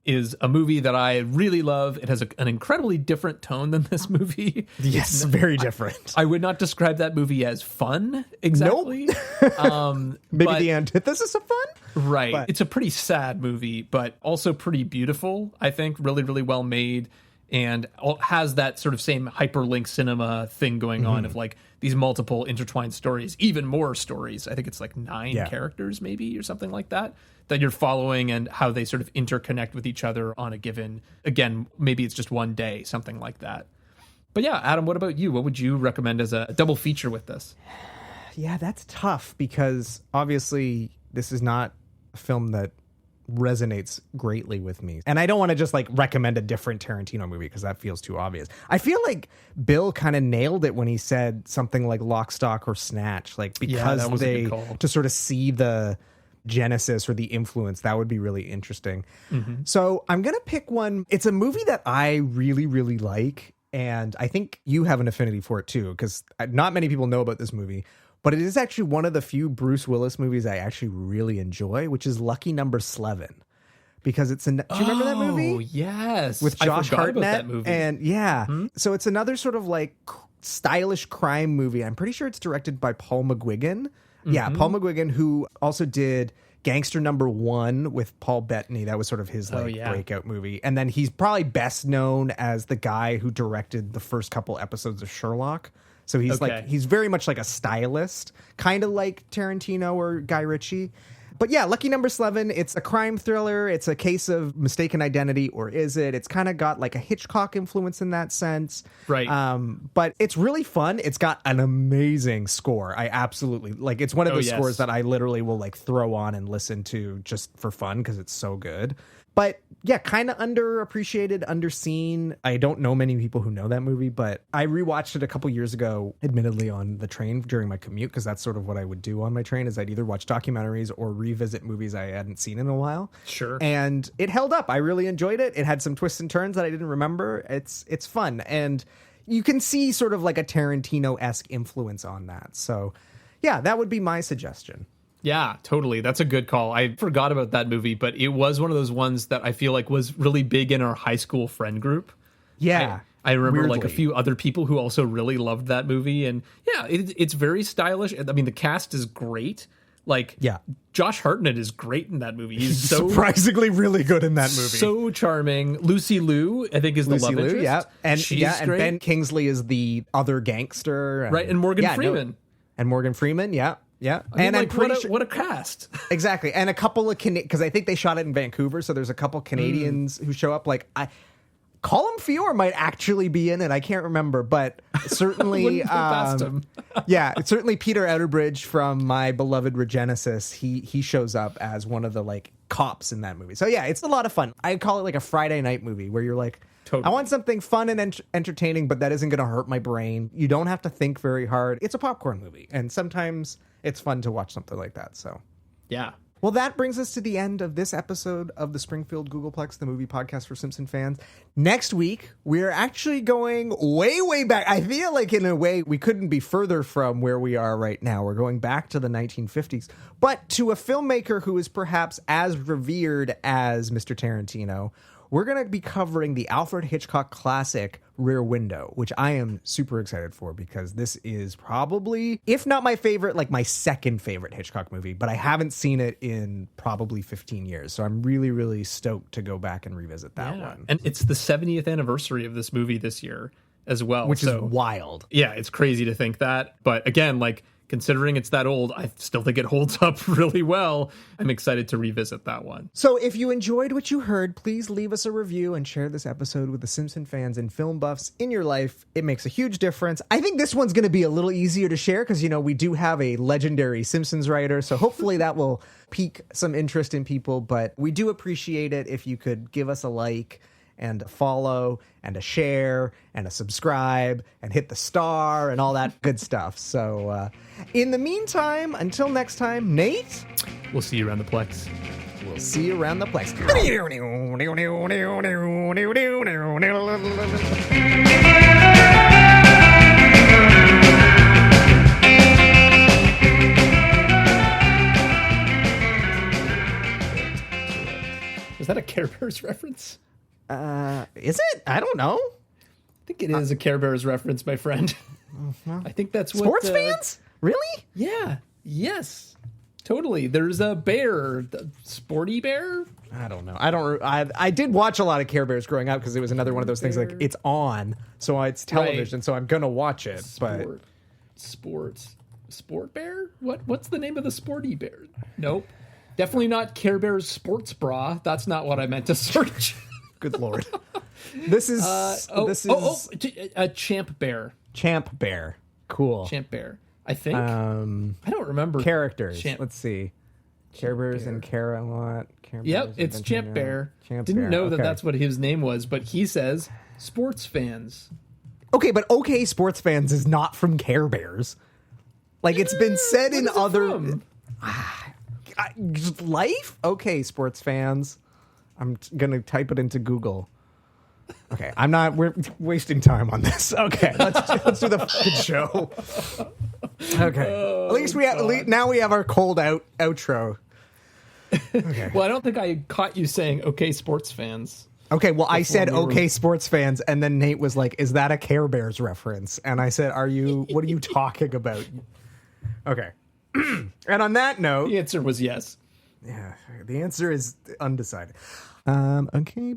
Speaker 3: is a movie that I really love. It has an incredibly different tone than this movie.
Speaker 2: Yes, very different.
Speaker 3: I would not describe that movie as fun, exactly.
Speaker 2: Nope. Maybe the antithesis of fun?
Speaker 3: Right.
Speaker 2: But
Speaker 3: it's a pretty sad movie, but also pretty beautiful, I think. Really, really well made. And has that sort of same hyperlink cinema thing going on of like these multiple intertwined stories, even more stories. I think it's like 9 characters maybe or something like that you're following, and how they sort of interconnect with each other on a given, again, maybe it's just one day, something like that. But yeah, Adam, what about you? What would you recommend as a double feature with this?
Speaker 2: Yeah, that's tough because obviously this is not a film that resonates greatly with me. And I don't want to just like recommend a different Tarantino movie because that feels too obvious. I feel like Bill kind of nailed it when he said something like Lock, Stock, or Snatch, like because they to sort of see the genesis or the influence, that would be really interesting. So I'm gonna pick one. It's a movie that I really, really like, and I think you have an affinity for it too, because not many people know about this movie. But it is actually one of the few Bruce Willis movies I actually really enjoy, which is Lucky Number Slevin. Because it's do you remember that movie?
Speaker 3: Oh, yes.
Speaker 2: With Josh Hartnett.
Speaker 3: That movie.
Speaker 2: And so it's another sort of like stylish crime movie. I'm pretty sure it's directed by Paul McGuigan. Yeah, Paul McGuigan, who also did Gangster Number 1 with Paul Bettany. That was sort of his breakout movie. And then he's probably best known as the guy who directed the first couple episodes of Sherlock. So he's like, he's very much like a stylist, kind of like Tarantino or Guy Ritchie. But yeah, Lucky Number Slevin, it's a crime thriller. It's a case of mistaken identity, or is it? It's kind of got like a Hitchcock influence in that sense.
Speaker 3: Right.
Speaker 2: But it's really fun. It's got an amazing score. I absolutely like. It's one of those scores that I literally will like throw on and listen to just for fun because it's so good. But yeah, kind of underappreciated, underseen. I don't know many people who know that movie, but I rewatched it a couple years ago, admittedly on the train during my commute, because that's sort of what I would do on my train, is I'd either watch documentaries or revisit movies I hadn't seen in a while.
Speaker 3: Sure.
Speaker 2: And it held up. I really enjoyed it. It had some twists and turns that I didn't remember. It's fun. And you can see sort of like a Tarantino-esque influence on that. So yeah, that would be my suggestion.
Speaker 3: Yeah, totally. That's a good call. I forgot about that movie, but it was one of those ones that I feel like was really big in our high school friend group.
Speaker 2: Yeah.
Speaker 3: I remember
Speaker 2: weirdly.
Speaker 3: like a few other people who also really loved that movie. And yeah, it's very stylish. I mean, the cast is great. Like, Josh Hartnett is great in that movie. He's so
Speaker 2: surprisingly really good in that movie.
Speaker 3: So charming. Lucy Liu, I think, is the love interest.
Speaker 2: Yeah, and
Speaker 3: she's
Speaker 2: and
Speaker 3: great.
Speaker 2: Ben Kingsley is the other gangster,
Speaker 3: right? And Morgan Freeman.
Speaker 2: And Morgan Freeman, yeah.
Speaker 3: I mean,
Speaker 2: and
Speaker 3: like,
Speaker 2: I'm pretty sure
Speaker 3: what a cast.
Speaker 2: Exactly. And a couple of because I think they shot it in Vancouver, so there's a couple Canadians who show up. Like Colin Feore might actually be in it. I can't remember, but certainly it's certainly Peter Outerbridge from My Beloved Regenesis. He shows up as one of the like cops in that movie. So yeah, it's a lot of fun. I call it like a Friday night movie where you're like, I want something fun and entertaining, but that isn't going to hurt my brain. You don't have to think very hard. It's a popcorn movie, and sometimes it's fun to watch something like that. So
Speaker 3: yeah.
Speaker 2: Well, that brings us to the end of this episode of the Springfield Googleplex, the movie podcast for Simpson fans. Next week, we're actually going way, way back. I feel like in a way we couldn't be further from where we are right now. We're going back to the 1950s, but to a filmmaker who is perhaps as revered as Mr. Tarantino. We're going to be covering the Alfred Hitchcock classic Rear Window, which I am super excited for because this is probably, if not my favorite, like my second favorite Hitchcock movie, but I haven't seen it in probably 15 years. So I'm really, really stoked to go back and revisit that one.
Speaker 3: And it's the 70th anniversary of this movie this year as well.
Speaker 2: Which is wild.
Speaker 3: Yeah, it's crazy to think that. But again, like, considering it's that old, I still think it holds up really well. I'm excited to revisit that one.
Speaker 2: So if you enjoyed what you heard, please leave us a review and share this episode with the Simpson fans and film buffs in your life. It makes a huge difference. I think this one's going to be a little easier to share because, you know, we do have a legendary Simpsons writer. So hopefully that will pique some interest in people. But we do appreciate it if you could give us a like and a follow and a share and a subscribe and hit the star and all that good stuff. So in the meantime, until next time, Nate,
Speaker 3: we'll see you around the Plex.
Speaker 2: We'll see you around the Plex.
Speaker 3: Is that a Care Bears reference?
Speaker 2: Is it? I don't know.
Speaker 3: I think it is a Care Bears reference, my friend. I think that's what...
Speaker 2: Sports fans? Really?
Speaker 3: Yeah. Yes. Totally. There's a bear. The sporty bear?
Speaker 2: I don't know. I did watch a lot of Care Bears growing up because it was another one of those things like it's on, so it's television, so I'm gonna watch it.
Speaker 3: Sport bear? What's the name of the sporty bear? Nope. Definitely not Care Bears sports bra. That's not what I meant to search.
Speaker 2: Good Lord. This is
Speaker 3: a Champ Bear.
Speaker 2: Champ Bear. Cool.
Speaker 3: Champ Bear. I think. I don't remember
Speaker 2: characters. Let's see. Care Bears and Care-a-Lot.
Speaker 3: Yep, it's Champ Bear. Didn't know that that's what his name was, but he says sports fans.
Speaker 2: Okay, but OK Sports Fans is not from Care Bears. Like it's been said in other life. OK Sports Fans. I'm gonna type it into Google. Okay, we're wasting time on this. Okay, let's do the fucking show. Okay, at least now we have our cold outro. Okay.
Speaker 3: Well, I don't think I caught you saying "Okay, sports fans."
Speaker 2: Okay, well, I said "Okay, sports fans," and then Nate was like, "Is that a Care Bears reference?" And I said, what are you talking about? Okay, and on that note,
Speaker 3: the answer was yes.
Speaker 2: Yeah, the answer is undecided. Okay.